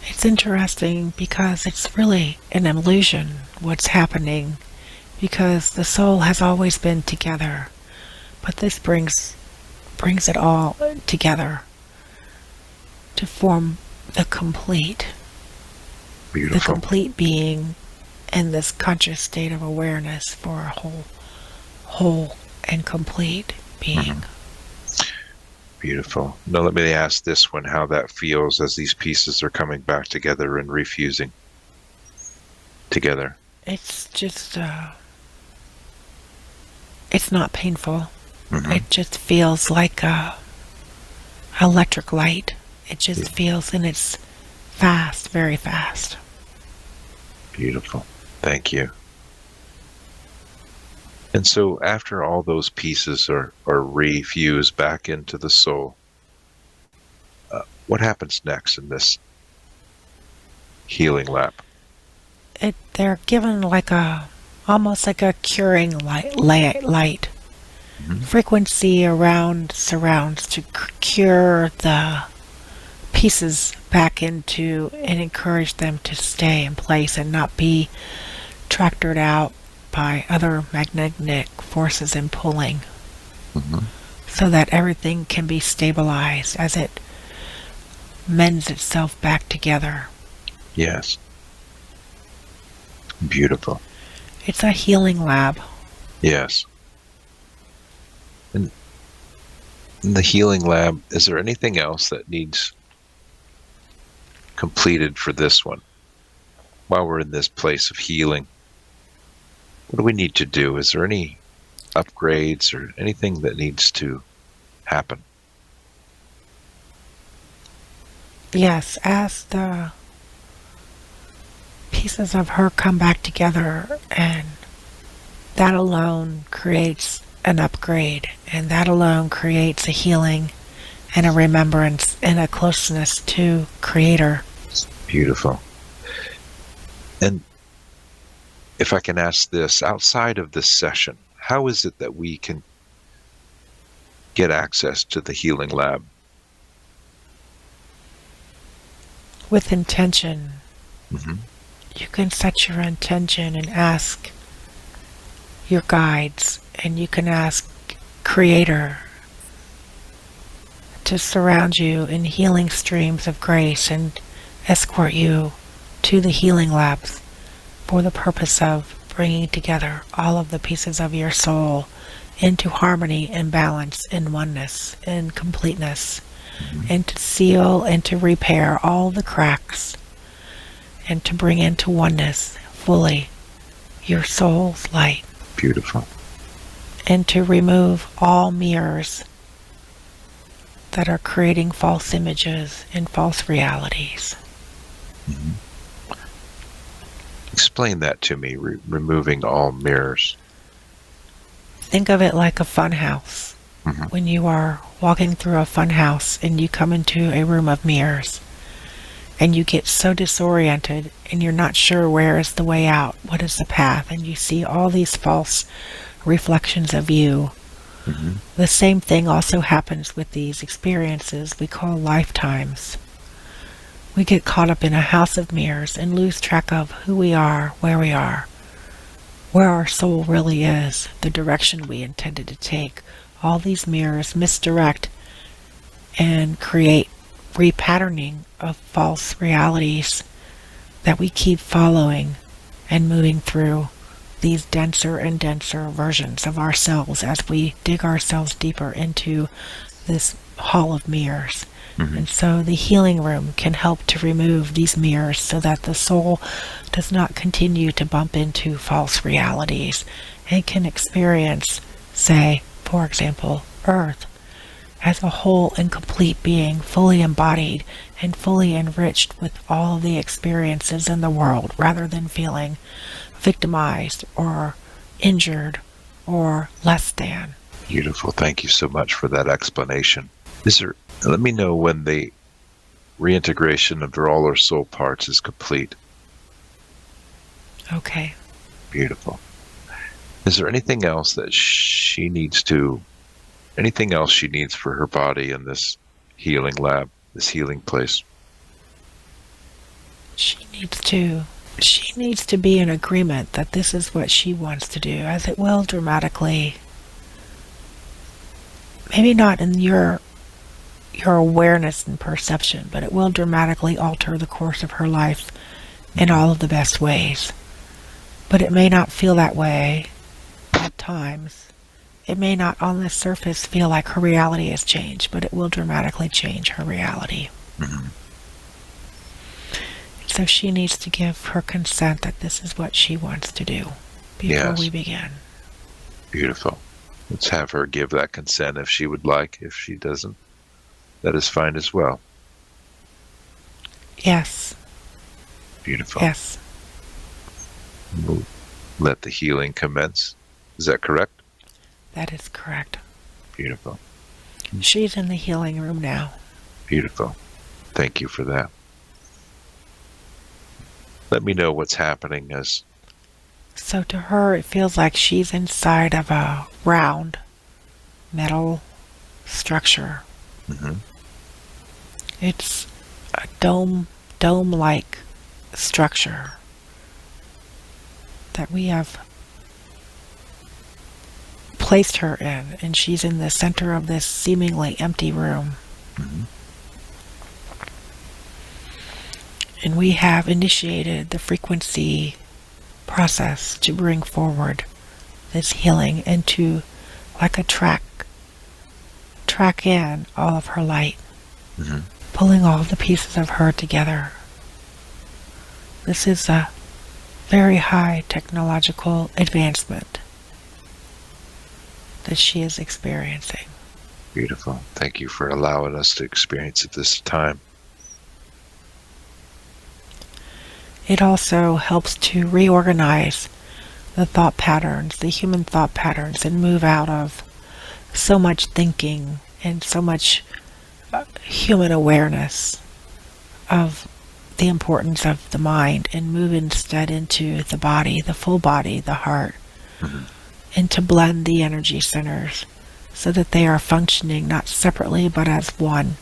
It's interesting because it's really an illusion what's happening because the soul has always been together, but this brings it all together to form the complete Beautiful. being in this conscious state of awareness for a whole and complete being. Beautiful. Now let me ask this one, how that feels as these pieces are coming back together and refusing together. It's just, it's not painful. It just feels like a electric light. It just feels, and it's fast, very fast. Beautiful. Thank you. And so after all those pieces are refused back into the soul, what happens next in this healing lab? They're given like almost like a curing light. Frequency around surrounds to cure the pieces back into and encourage them to stay in place and not be tractored out by other magnetic forces and pulling, so that everything can be stabilized as it mends itself back together. Yes. Beautiful. It's a healing lab. Yes. And in the healing lab, is there anything else that needs completed for this one? While we're in this place of healing, what do we need to do? Is there any upgrades or anything that needs to happen? Yes, as the pieces of her come back together, and that alone creates an upgrade, and that alone creates a healing and a remembrance and a closeness to Creator. Beautiful. And if I can ask this, outside of this session, how is it that we can get access to the healing lab? With intention. You can set your intention and ask your guides, and you can ask Creator to surround you in healing streams of grace and escort you to the healing labs for the purpose of bringing together all of the pieces of your soul into harmony and balance and oneness and completeness, and to seal and to repair all the cracks, and to bring into oneness fully your soul's light. Beautiful. And to remove all mirrors that are creating false images and false realities. Explain that to me, removing all mirrors. Think of it like a fun house. When you are walking through a fun house and you come into a room of mirrors, and you get so disoriented and you're not sure where is the way out, what is the path, and you see all these false reflections of you. The same thing also happens with these experiences we call lifetimes. We get caught up in a house of mirrors and lose track of who we are, where our soul really is, the direction we intended to take. All these mirrors misdirect and create repatterning of false realities that we keep following and moving through these denser and denser versions of ourselves as we dig ourselves deeper into this hall of mirrors. And so the healing room can help to remove these mirrors so that the soul does not continue to bump into false realities and can experience, say, for example, Earth as a whole and complete being, fully embodied and fully enriched with all of the experiences in the world, rather than feeling victimized or injured or less than. Beautiful. Thank you so much for that explanation. Let me know when the reintegration of all our soul parts is complete. Okay. Beautiful. Is there anything else that anything else she needs for her body in this healing lab, this healing place? She needs to she needs to be in agreement that this is what she wants to do, as it will dramatically, maybe not in your awareness and perception, but it will dramatically alter the course of her life in all of the best ways. But it may not feel that way at times. It may not on the surface feel like her reality has changed, but it will dramatically change her reality. Mm-hmm. So she needs to give her consent that this is what she wants to do before we begin. Beautiful. Let's have her give that consent if she would like. If she doesn't, that is fine as well. Yes. Beautiful. Yes. We'll let the healing commence. Is that correct? That is correct. Beautiful. She's in the healing room now. Beautiful. Thank you for that. Let me know what's happening as... So to her, it feels like she's inside of a round metal structure. Mm-hmm. It's a dome-like structure that we have placed her in, and she's in the center of this seemingly empty room. Mm-hmm. And we have initiated the frequency process to bring forward this healing and to, like a track in all of her light, Mm-hmm. pulling all the pieces of her together. This is a very high technological advancement that she is experiencing. Beautiful. Thank you for allowing us to experience it this time. It also helps to reorganize the thought patterns, the human thought patterns, and move out of so much thinking and so much human awareness of the importance of the mind, and move instead into the body, the full body, the heart, Mm-hmm. and to blend the energy centers so that they are functioning not separately but as one.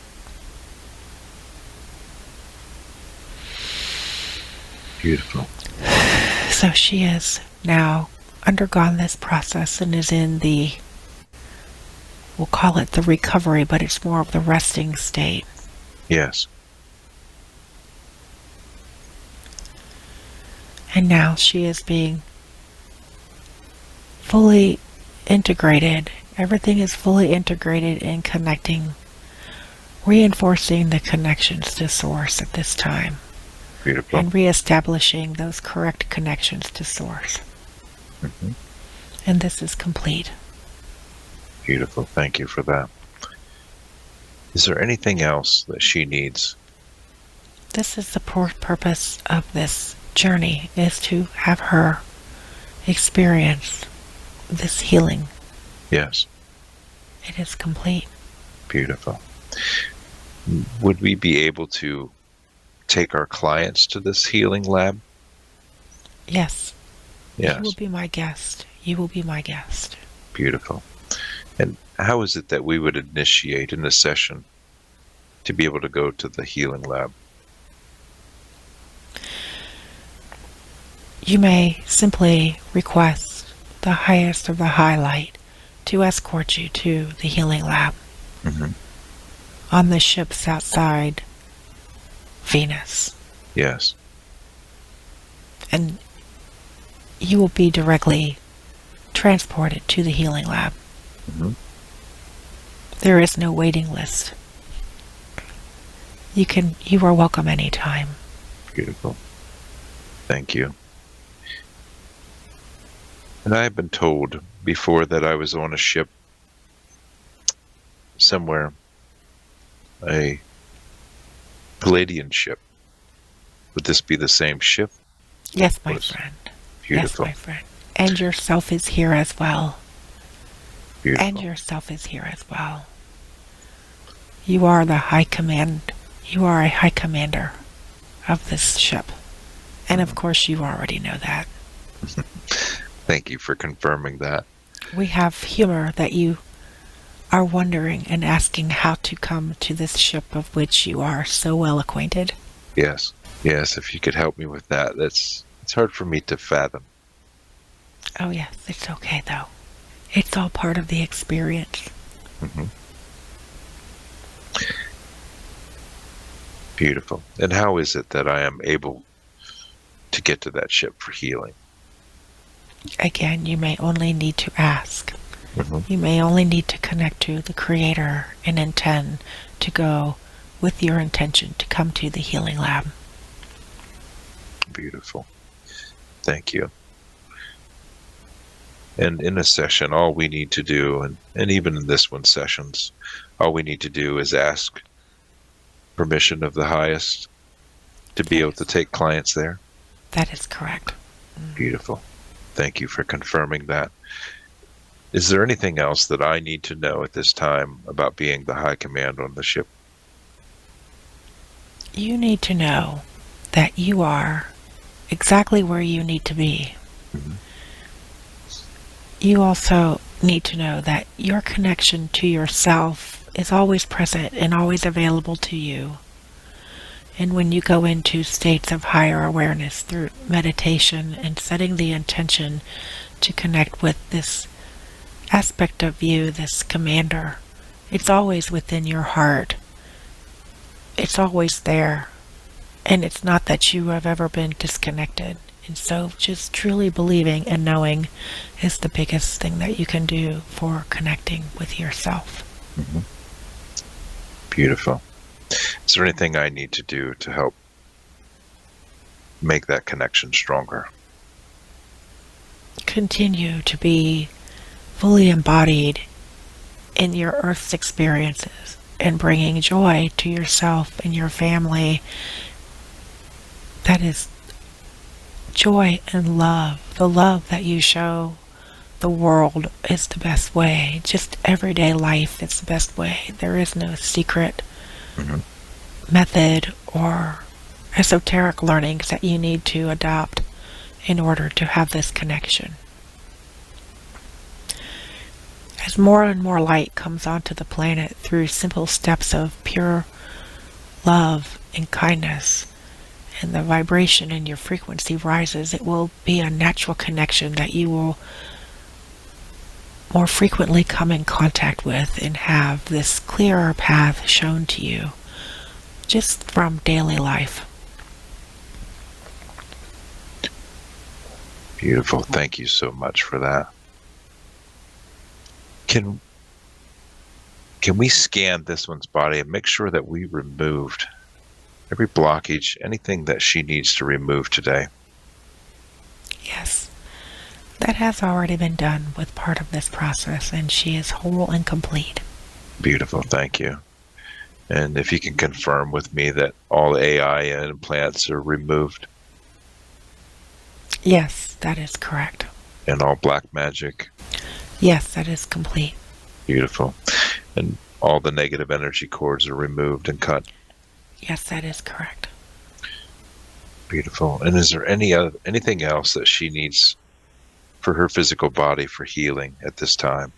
Beautiful. So she has now undergone this process and is in the, we'll call it the recovery, but it's more of the resting state. Yes. And now she is being fully integrated. Everything is fully integrated and connecting, reinforcing the connections to Source at this time. Beautiful. And reestablishing those correct connections to Source. Mm-hmm. And this is complete. Beautiful. Thank you for that. Is there anything else that she needs? This is the purpose of this journey, is to have her experience this healing. Yes. It is complete. Beautiful. Would we be able to take our clients to this healing lab? Yes. Yes. You will be my guest. You will be my guest. Beautiful. And how is it that we would initiate in a session to be able to go to the healing lab? You may simply request the highest of the highlight to escort you to the healing lab. Mm-hmm. On the ships outside Venus. Yes. And you will be directly transported to the healing lab. Mm-hmm. There is no waiting list. You are welcome anytime. Beautiful. Thank you. And I have been told before that I was on a ship somewhere, a Palladian ship. Would this be the same ship? Yes, my friend. Beautiful. Yes, my friend. And yourself is here as well. Beautiful. And yourself is here as well. You are the high command. You are a high commander of this ship. And of course you already know that. Thank you for confirming that. We have humor that you are wondering and asking how to come to this ship of which you are so well acquainted. Yes. Yes, if you could help me with that. It's hard for me to fathom. Oh, yes, it's okay, though. It's all part of the experience. Hmm. Beautiful. And how is it that I am able to get to that ship for healing? Again, you may only need to ask. Hmm. You may only need to connect to the Creator and intend to go with your intention to come to the healing lab. Beautiful. Thank you. And in a session, all we need to do, and even in this one sessions, all we need to do is ask permission of the highest to be able to take clients there. That is correct. Beautiful. Thank you for confirming that. Is there anything else that I need to know at this time about being the high command on the ship? You need to know that you are exactly where you need to be. Mhm. You also need to know that your connection to yourself is always present and always available to you. And when you go into states of higher awareness through meditation and setting the intention to connect with this aspect of you, this commander, it's always within your heart. It's always there. And it's not that you have ever been disconnected. And so just truly believing and knowing is the biggest thing that you can do for connecting with yourself. Mhm. Beautiful. Is there anything I need to do to help make that connection stronger? Continue to be fully embodied in your Earth's experiences and bringing joy to yourself and your family. That is joy and love. The love that you show the world is the best way. Just everyday life is the best way. There is no secret Mhm. method or esoteric learnings that you need to adopt in order to have this connection. As more and more light comes onto the planet through simple steps of pure love and kindness, and the vibration in your frequency rises, it will be a natural connection that you will more frequently come in contact with and have this clearer path shown to you just from daily life. Beautiful. Thank you so much for that. Can we scan this one's body and make sure that we removed every blockage, anything that she needs to remove today? Yes, that has already been done with part of this process, and she is whole and complete. Beautiful. Thank you. And if you can confirm with me that all AI implants are removed Yes, that is correct. and all black magic. Yes, that is complete. Beautiful. And all the negative energy cords are removed and cut. Yes, that is correct. Beautiful. And is there anything else that she needs for her physical body for healing at this time?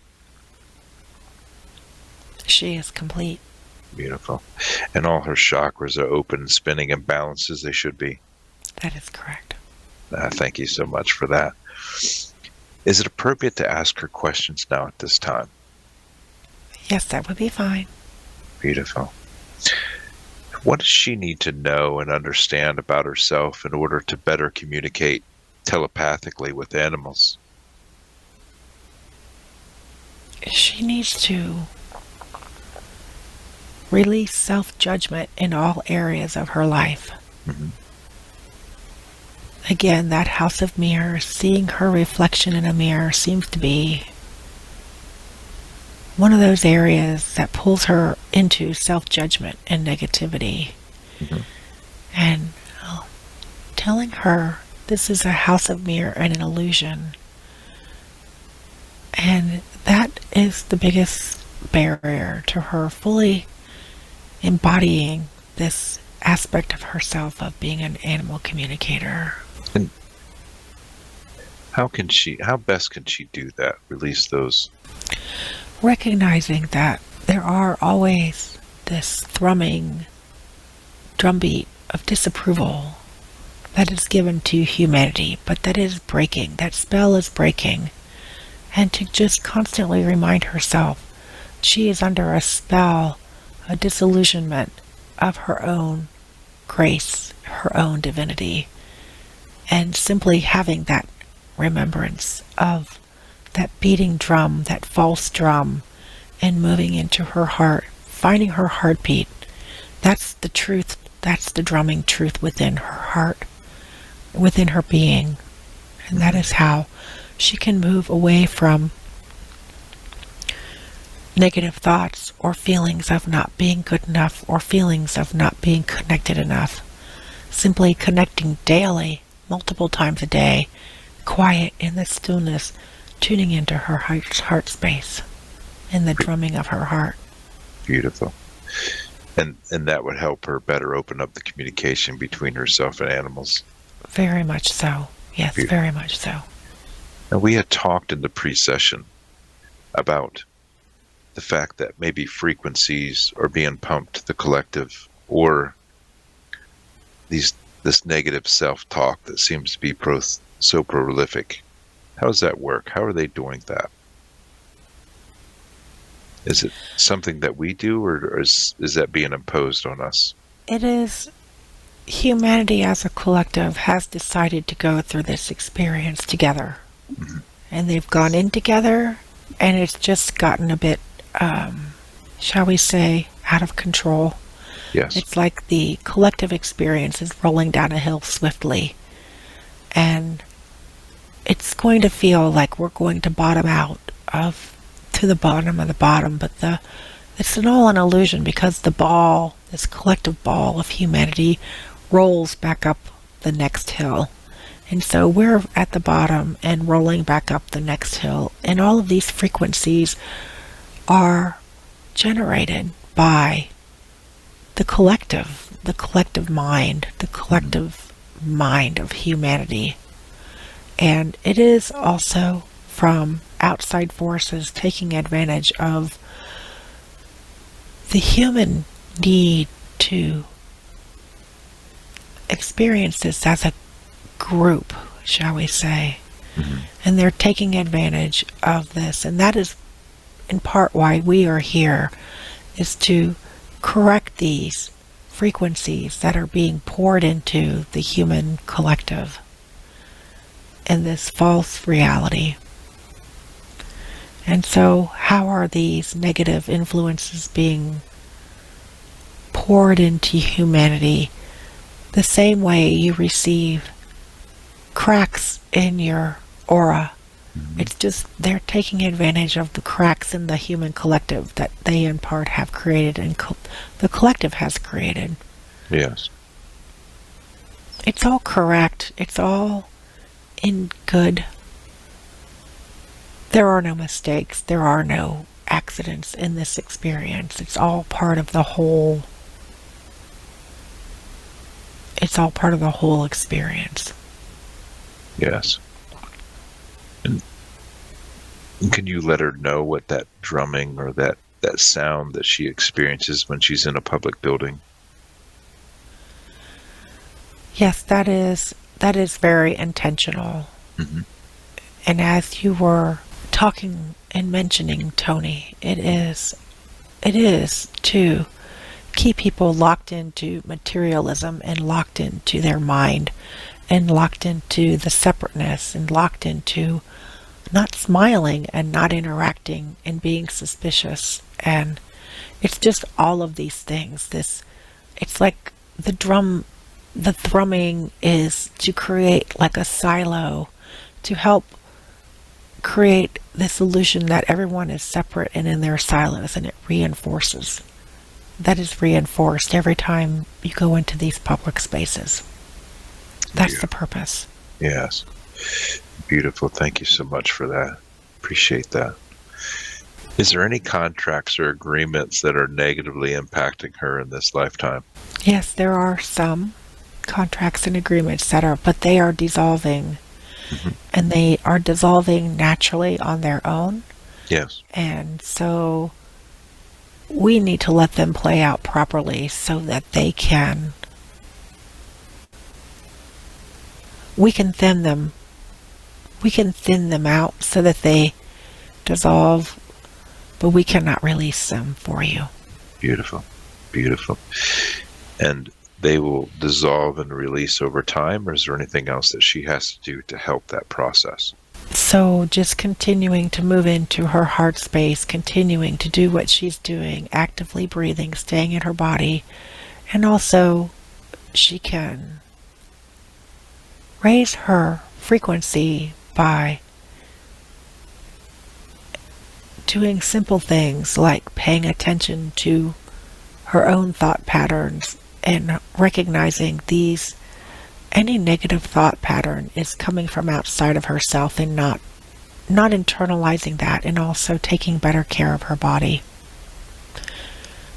She is complete. Beautiful. And all her chakras are open and spinning in balance as they should be. That is correct. Thank you so much for that. Is it appropriate to ask her questions now at this time? Yes, that would be fine. Beautiful. What does she need to know and understand about herself in order to better communicate telepathically with animals? She needs to release self-judgment in all areas of her life. Mhm. Again, that house of mirrors, seeing her reflection in a mirror seems to be one of those areas that pulls her into self-judgment and negativity. Mhm. And telling her this is a house of mirror and an illusion. And that is the biggest barrier to her fully embodying this aspect of herself of being an animal communicator. And how best can she do that? Release those? Recognizing that there are always this thrumming drumbeat of disapproval that is given to humanity, but that is breaking. That spell is breaking. And to just constantly remind herself she is under a spell, a disillusionment of her own grace, her own divinity. And simply having that remembrance of that beating drum, that false drum, and moving into her heart, finding her heartbeat. That's the truth. That's the drumming truth within her heart, within her being. And that is how she can move away from negative thoughts or feelings of not being good enough or feelings of not being connected enough. Simply connecting daily, multiple times a day, quiet in the stillness, tuning into her heart space and the drumming of her heart. Beautiful. And that would help her better open up the communication between herself and animals. Very much so. Yes, Beautiful. very much so. And we had talked in the pre-session about the fact that maybe frequencies are being pumped to the collective, or this negative self-talk that seems to be so prolific. How does that work? How are they doing that? Is it something that we do, or is that being imposed on us? It is. Humanity as a collective has decided to go through this experience together. Mm-hmm. And they've gone in together, and it's just gotten a bit, shall we say, out of control. Yes. It's like the collective experience is rolling down a hill swiftly, and it's going to feel like we're going to bottom out to the bottom of the bottom, but it's all an illusion, because the ball, this collective ball of humanity, rolls back up the next hill. And so we're at the bottom and rolling back up the next hill, and all of these frequencies are generated by the collective mind, the collective mind of humanity. And it is also from outside forces taking advantage of the human need to experience this as a group, shall we say. Mm-hmm. And they're taking advantage of this, and that is in part why we are here, is to correct these frequencies that are being poured into the human collective and this false reality. And so how are these negative influences being poured into humanity? The same way you receive cracks in your aura. Mm-hmm. It's just they're taking advantage of the cracks in the human collective that they in part have created, and the collective has created. Yes. It's all correct. It's all in good. There are no mistakes. There are no accidents in this experience. It's all part of the whole. It's all part of the whole experience. Yes. And can you let her know what that drumming or that sound that she experiences when she's in a public building? Yes, that is very intentional. Mm-hmm. And as you were talking and mentioning, Tony, it is to keep people locked into materialism and locked into their mind and locked into the separateness and locked into not smiling and not interacting and being suspicious. And it's just all of these things. It's like the thrumming is to create like a silo to help create this illusion that everyone is separate and in their silos, and it reinforces. That is reinforced every time you go into these public spaces. That's the purpose. Yes. Beautiful. Thank you so much for that. Appreciate that. Is there any contracts or agreements that are negatively impacting her in this lifetime? Yes, there are some contracts and agreements but they are dissolving. Mm-hmm. And they are dissolving naturally on their own. Yes. And so we need to let them play out properly so that they can we can thin them. We can thin them out so that they dissolve, but we cannot release them for you. Beautiful. Beautiful. And they will dissolve and release over time, or is there anything else that she has to do to help that process? So just continuing to move into her heart space, continuing to do what she's doing, actively breathing, staying in her body, and also she can raise her frequency by doing simple things like paying attention to her own thought patterns and recognizing any negative thought pattern is coming from outside of herself, and not internalizing that, and also taking better care of her body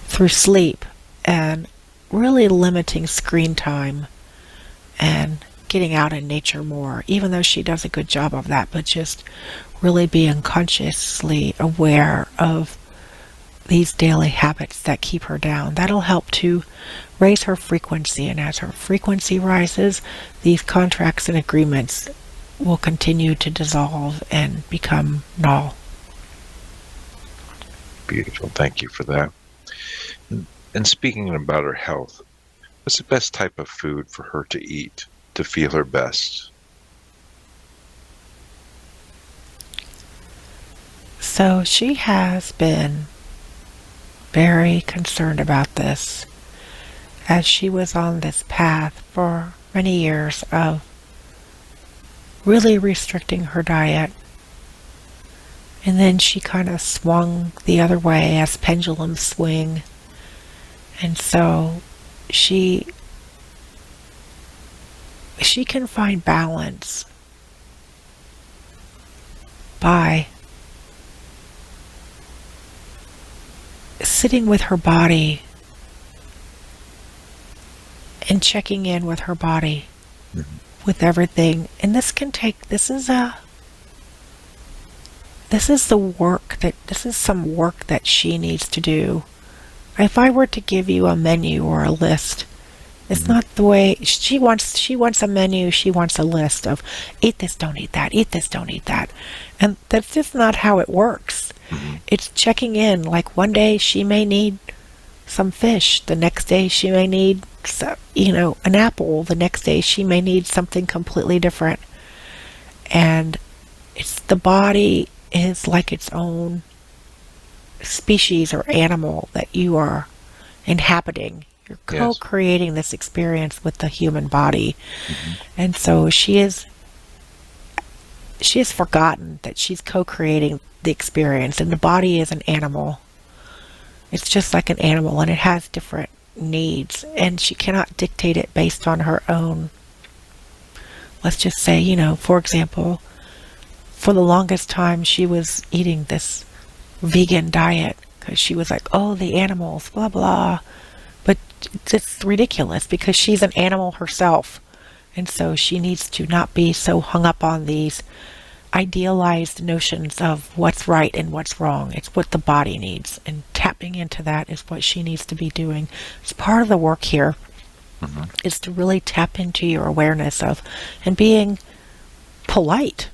through sleep and really limiting screen time and getting out in nature more, even though she does a good job of that, but just really being consciously aware of these daily habits that keep her down. That'll help to raise her frequency, and as her frequency rises, these contracts and agreements will continue to dissolve and become null. Beautiful. Thank you for that. And speaking about her health, what's the best type of food for her to eat to feel her best? So she has been very concerned about this, as she was on this path for many years of really restricting her diet, and then she kind of swung the other way as pendulums swing, and so she can find balance by sitting with her body and checking in with her body, with everything. And this is some work that she needs to do. If I were to give you a menu or a list, it's not the way she wants a menu. She wants a list of eat this, don't eat that, eat this, don't eat that. And that's just not how it works. It's checking in. Like one day she may need some fish. The next day she may need an apple. The next day she may need something completely different. And the body is like its own species or animal that you are inhabiting. You're co-creating this experience with the human body. And so she has forgotten that she's co-creating the experience, and the body is an animal. It's just like an animal, and it has different needs, and she cannot dictate it based on her own. Let's just say, for example, for the longest time she was eating this vegan diet because she was like, oh, the animals, blah blah. But it's ridiculous because she's an animal herself, and so she needs to not be so hung up on these idealized notions of what's right and what's wrong. It's what the body needs, and tapping into that is what she needs to be doing. It's part of the work here. Is to really tap into your awareness of and being polite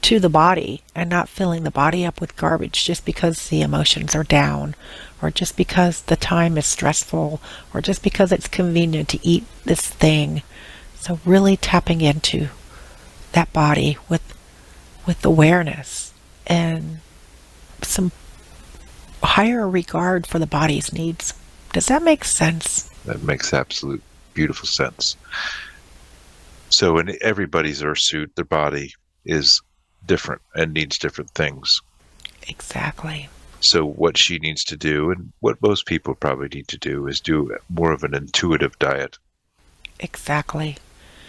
to the body, and not filling the body up with garbage just because the emotions are down, or just because the time is stressful, or just because it's convenient to eat this thing. So really tapping into that body with awareness and some higher regard for the body's needs. Does that make sense? That makes absolute beautiful sense. So in everybody's earth suit, their body is different and needs different things. Exactly. So what she needs to do, and what most people probably need to do, is do more of an intuitive diet. Exactly.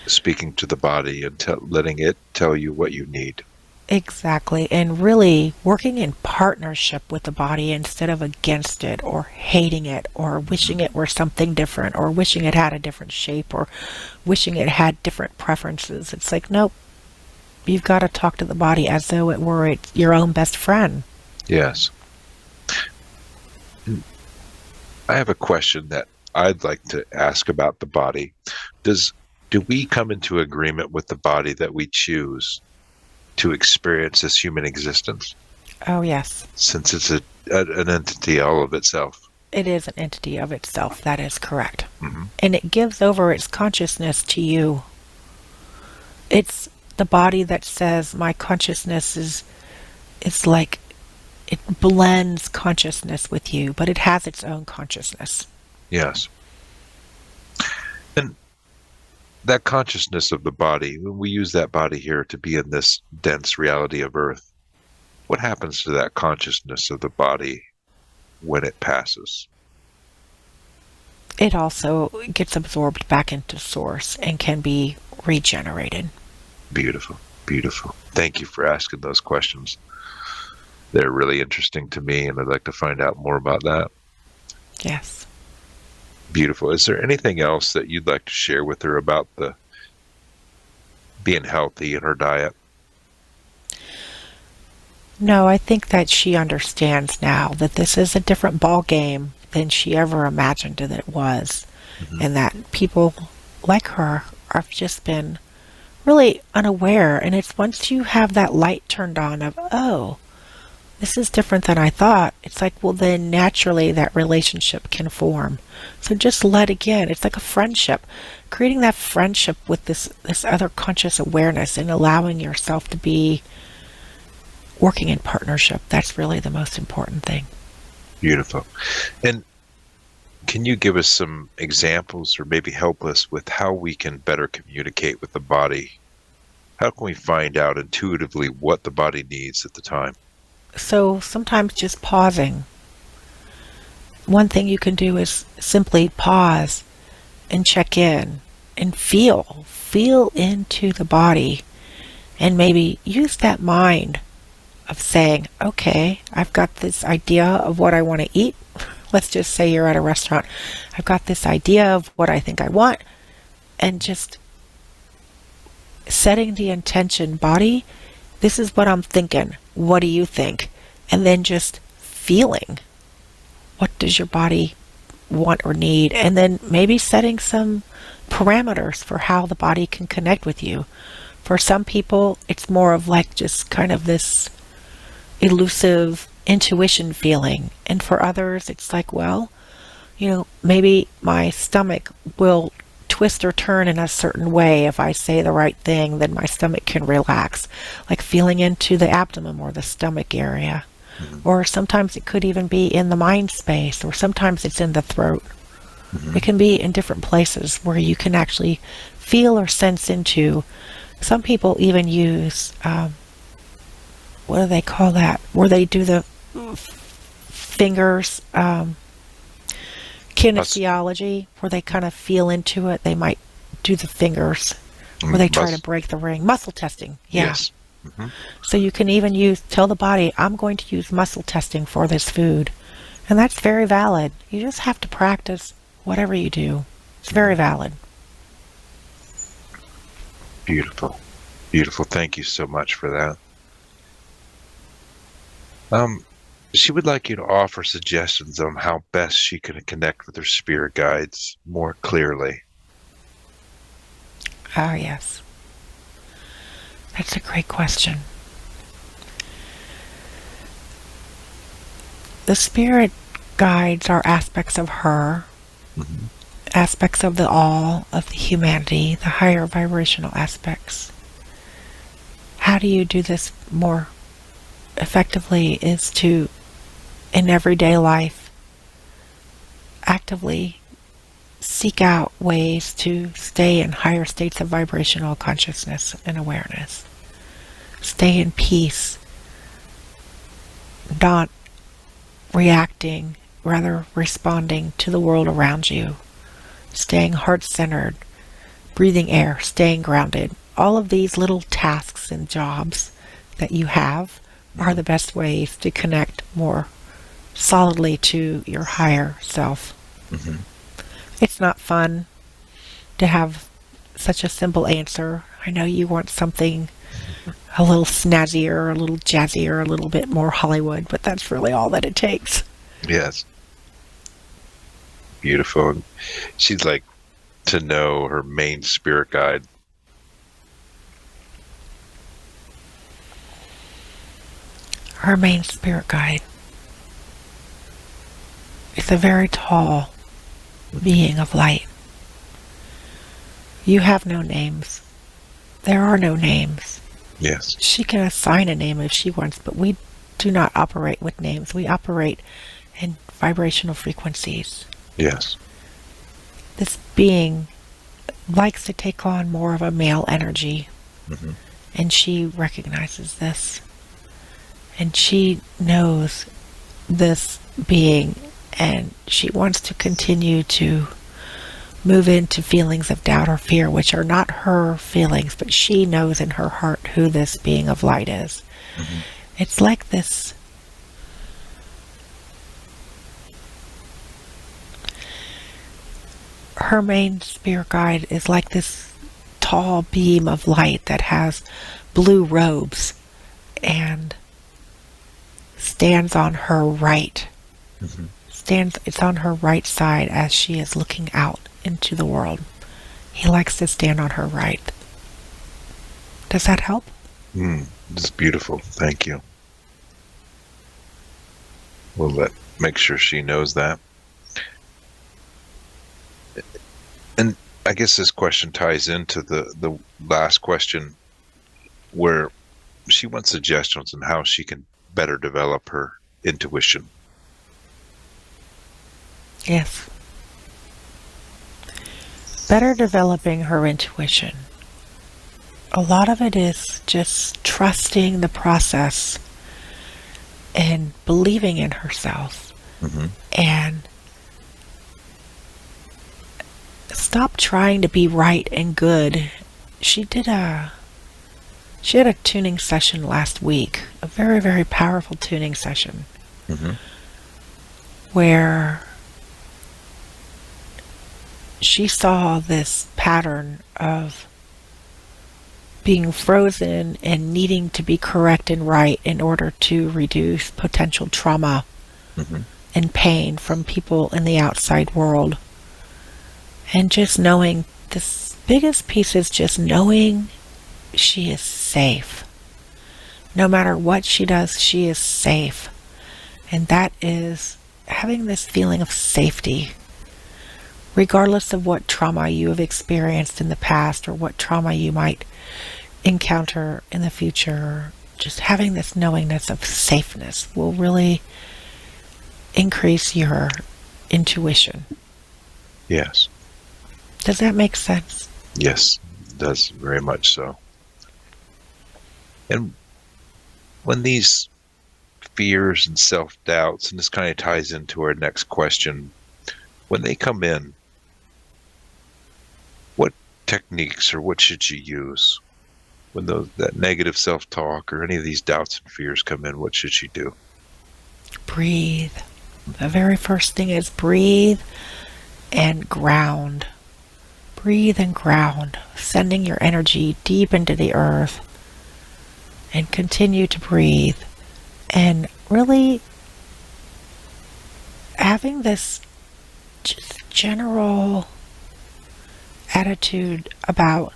Speaking to the body and letting it tell you what you need. Exactly. And really working in partnership with the body instead of against it, or hating it, or wishing it were something different, or wishing it had a different shape, or wishing it had different preferences. It's like, nope. You've got to talk to the body as though it were your own best friend. Yes. I have a question that I'd like to ask about the body. Do do we come into agreement with the body that we choose to experience this human existence? Oh, yes. Since it's an entity all of itself. It is an entity of itself. That is correct. Mm-hmm. And it gives over its consciousness to you. It's the body that says, my consciousness is like, it blends consciousness with you, but it has its own consciousness. Yes. And that consciousness of the body, when we use that body here to be in this dense reality of Earth, what happens to that consciousness of the body when it passes? It also gets absorbed back into source and can be regenerated. Beautiful, beautiful. Thank you for asking those questions. They're really interesting to me, and I'd like to find out more about that. Yes. Beautiful. Is there anything else that you'd like to share with her about the being healthy in her diet? No, I think that she understands now that this is a different ball game than she ever imagined that it was. Mm-hmm. And that people like her have just been really unaware. And it's once you have that light turned on of, oh, this is different than I thought, it's like, well, then naturally that relationship can form. So just let again, it's like a friendship. Creating that friendship with this other conscious awareness and allowing yourself to be working in partnership. That's really the most important thing. Beautiful. And can you give us some examples or maybe help us with how we can better communicate with the body? How can we find out intuitively what the body needs at the time? So sometimes just pausing. One thing you can do is simply pause and check in and feel into the body, and maybe use that mind of saying, okay, I've got this idea of what I want to eat. Let's just say you're at a restaurant. I've got this idea of what I think I want, and just setting the intention, body, this is what I'm thinking. What do you think? And then just feeling, what does your body want or need? And then maybe setting some parameters for how the body can connect with you. For some people, it's more of like just kind of this elusive intuition feeling. And for others, it's like, well, maybe my stomach will twist or turn in a certain way. If I say the right thing, then my stomach can relax. Like feeling into the abdomen or the stomach area. Mm-hmm. Or sometimes it could even be in the mind space, or sometimes it's in the throat. Mm-hmm. It can be in different places where you can actually feel or sense into. Some people even use, what do they call that? Where they do the fingers, kinesiology, where they kind of feel into it. They might do the fingers where they try to break the ring. Muscle testing, yeah. Yes. Mm-hmm. So you can even tell the body, I'm going to use muscle testing for this food. And that's very valid. You just have to practice whatever you do. It's very valid. Beautiful. Beautiful. Thank you so much for that. She would like you to offer suggestions on how best she can connect with her spirit guides more clearly. Oh, yes. That's a great question. The spirit guides are aspects of her, mm-hmm. aspects of the all, of the humanity, the higher vibrational aspects. How do you do this more effectively is to, in everyday life, actively seek out ways to stay in higher states of vibrational consciousness and awareness. Stay in peace, not reacting, rather responding to the world around you. Staying heart-centered, breathing air, staying grounded. All of these little tasks and jobs that you have are the best ways to connect more solidly to your higher self. Mm-hmm. It's not fun to have such a simple answer. I know you want something a little snazzier, a little jazzier, a little bit more Hollywood, but that's really all that it takes. Yes. Beautiful. And she's like, to know her main spirit guide? Her main spirit guide is a very tall being of light. You have no names. There are no names. Yes. She can assign a name if she wants, but we do not operate with names. We operate in vibrational frequencies. Yes. This being likes to take on more of a male energy, and she recognizes this. And she knows this being, and she wants to continue to move into feelings of doubt or fear, which are not her feelings, but she knows in her heart who this being of light is. It's like this her main spirit guide is like this tall beam of light that has blue robes and stands on her right. It's on her right side as she is looking out into the world. He likes to stand on her right. Does that help? It's beautiful. Thank you. We'll make sure she knows that. And I guess this question ties into the last question, where she wants suggestions on how she can better develop her intuition. Yes. Better developing her intuition. A lot of it is just trusting the process and believing in herself. And stop trying to be right and good. She had a tuning session last week, a very, very powerful tuning session, where she saw this pattern of being frozen and needing to be correct and right in order to reduce potential trauma and pain from people in the outside world. And just knowing, this biggest piece is just knowing she is safe. No matter what she does, she is safe. And that is having this feeling of safety, regardless of what trauma you have experienced in the past or what trauma you might encounter in the future. Just having this knowingness of safeness will really increase your intuition. Yes. Does that make sense? Yes, it does, very much so. And when these fears and self-doubts, and this kind of ties into our next question, when they come in, what techniques or what should you use? When that negative self-talk or any of these doubts and fears come in, what should she do? Breathe. The very first thing is breathe and ground. Breathe and ground, sending your energy deep into the earth, and continue to breathe, and really having this just general attitude about,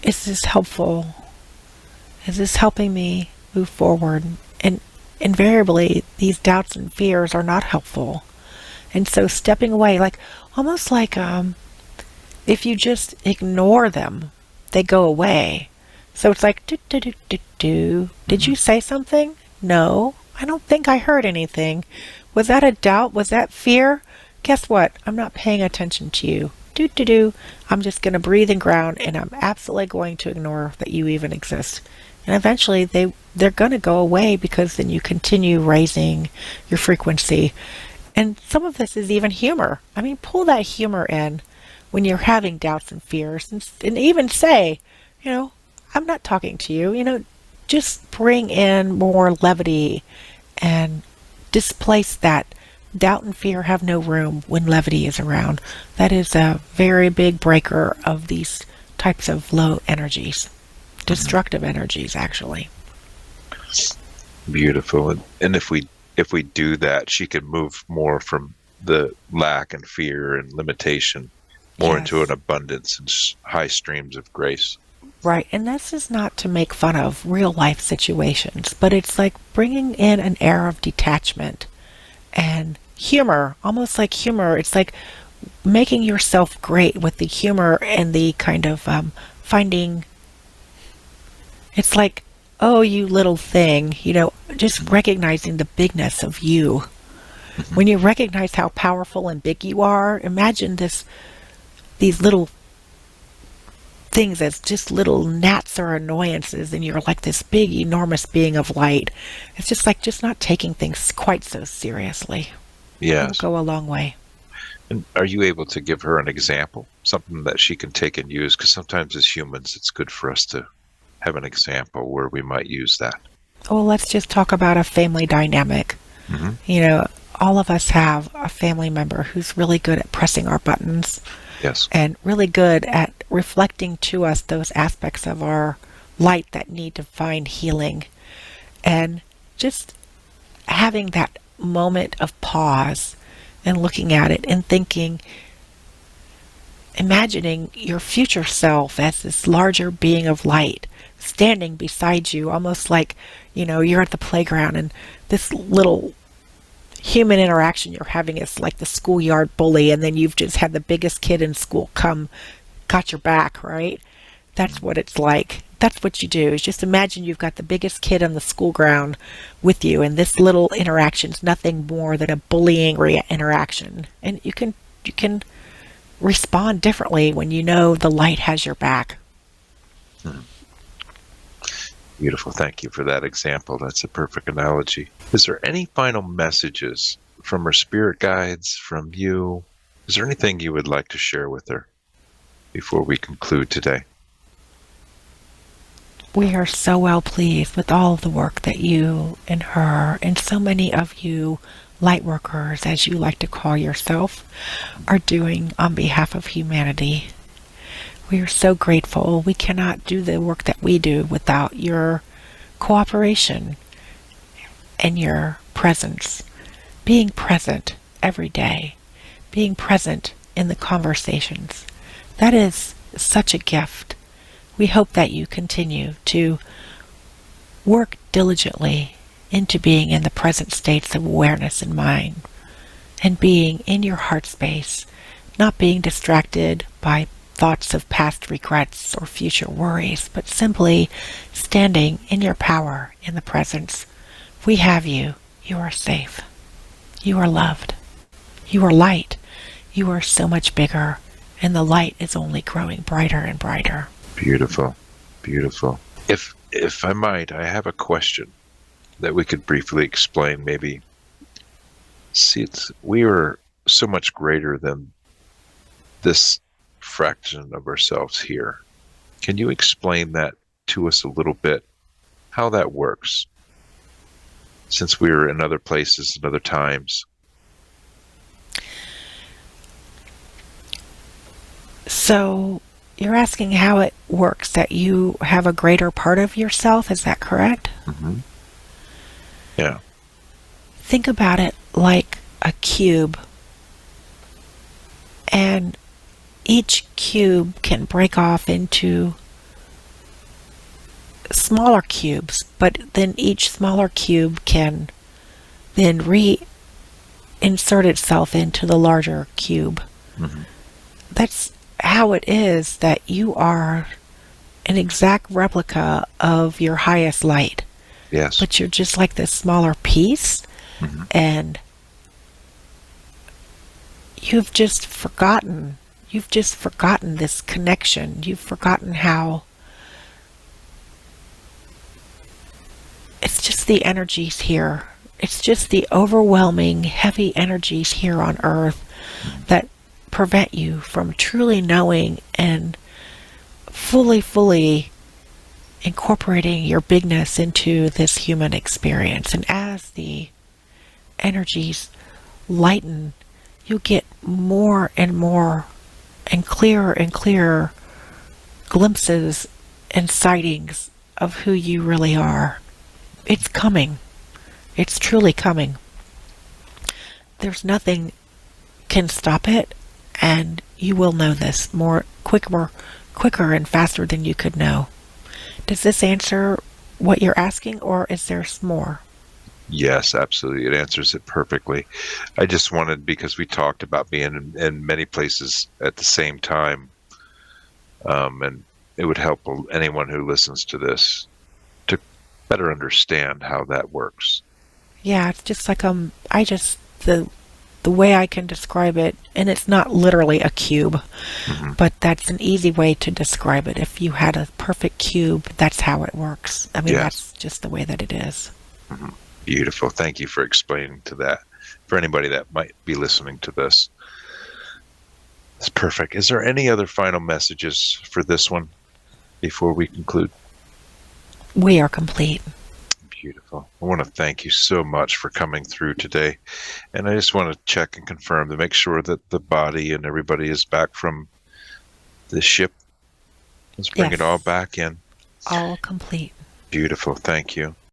is this helpful? Is this helping me move forward? And invariably, these doubts and fears are not helpful. And so stepping away, almost like if you just ignore them, they go away. So it's like, do. Did you say something? No, I don't think I heard anything. Was that a doubt? Was that fear? Guess what? I'm not paying attention to you. Do. I'm just going to breathe and ground, and I'm absolutely going to ignore that you even exist. And eventually they're going to go away, because then you continue raising your frequency. And some of this is even humor. I mean, pull that humor in when you're having doubts and fears, and even say, I'm not talking to you. Just bring in more levity and displace that. Doubt and fear have no room when levity is around. That is a very big breaker of these types of low energies, destructive energies, actually. Beautiful. And if we do that, she can move more from the lack and fear and limitation more into Yes. an abundance and high streams of grace. Right. And this is not to make fun of real life situations, but it's like bringing in an air of detachment and humor, almost like humor. It's like making yourself great with the humor and the kind of finding, it's like, oh, you little thing, just recognizing the bigness of you. When you recognize how powerful and big you are, imagine these little things as just little gnats or annoyances, and you're like this big, enormous being of light. It's just not taking things quite so seriously. It'll Yes. go a long way. And are you able to give her an example, something that she can take and use? Because sometimes as humans, it's good for us to have an example where we might use that. Well, let's just talk about a family dynamic. Mm-hmm. All of us have a family member who's really good at pressing our buttons Yes. and really good at reflecting to us those aspects of our light that need to find healing. And just having that moment of pause and looking at it and thinking, imagining your future self as this larger being of light standing beside you, almost like, you're at the playground and this little human interaction you're having is like the schoolyard bully, and then you've just had the biggest kid in school come, got your back, right? That's what it's like. That's what you do, is just imagine you've got the biggest kid on the school ground with you, and this little interaction's nothing more than a bullying interaction. And you can respond differently when you know the light has your back. Beautiful. Thank you for that example. That's a perfect analogy. Is there any final messages from her spirit guides, from you? Is there anything you would like to share with her before we conclude today? We are so well pleased with all of the work that you and her and so many of you light workers, as you like to call yourself, are doing on behalf of humanity. We are so grateful. We cannot do the work that we do without your cooperation and your presence. Being present every day, being present in the conversations. That is such a gift. We hope that you continue to work diligently into being in the present states of awareness in mind and being in your heart space, not being distracted by thoughts of past regrets or future worries, but simply standing in your power in the presence. We have you. You are safe. You are loved. You are light. You are so much bigger, and the light is only growing brighter and brighter. Beautiful. Beautiful. If I might, I have a question that we could briefly explain, maybe. See, we are so much greater than this fraction of ourselves here. Can you explain that to us a little bit, how that works, since we are in other places and other times? So you're asking how it works, that you have a greater part of yourself, is that correct? Mm-hmm. Yeah. Think about it like a cube, and each cube can break off into smaller cubes, but then each smaller cube can then reinsert itself into the larger cube. Mm-hmm. That's how it is, that you are an exact replica of your highest light. Yes. But you're just like this smaller piece, Mm-hmm. and you've just forgotten this connection. You've forgotten how it's just the energies here. It's just the overwhelming, heavy energies here on Earth that prevent you from truly knowing and fully incorporating your bigness into this human experience. And as the energies lighten, you get more and more and clearer glimpses and sightings of who you really are. It's coming. It's truly coming. There's nothing can stop it, and you will know this quicker and faster than you could know. Does this answer what you're asking, or is there more? Yes, absolutely. It answers it perfectly. I just wanted, because we talked about being in many places at the same time, and it would help anyone who listens to this to better understand how that works. Yeah, it's just like the way I can describe it, and it's not literally a cube, Hmm. but that's an easy way to describe it. If you had a perfect cube, that's how it works. I mean, Yes. that's just the way that it is. Hmm. Beautiful. Thank you for explaining to that for anybody that might be listening to this. That's perfect. Is there any other final messages for this one before we conclude? We are complete. Beautiful. I want to thank you so much for coming through today. And I just want to check and confirm to make sure that the body and everybody is back from the ship. Let's bring it all Yes. back in. All complete. Beautiful. Thank you.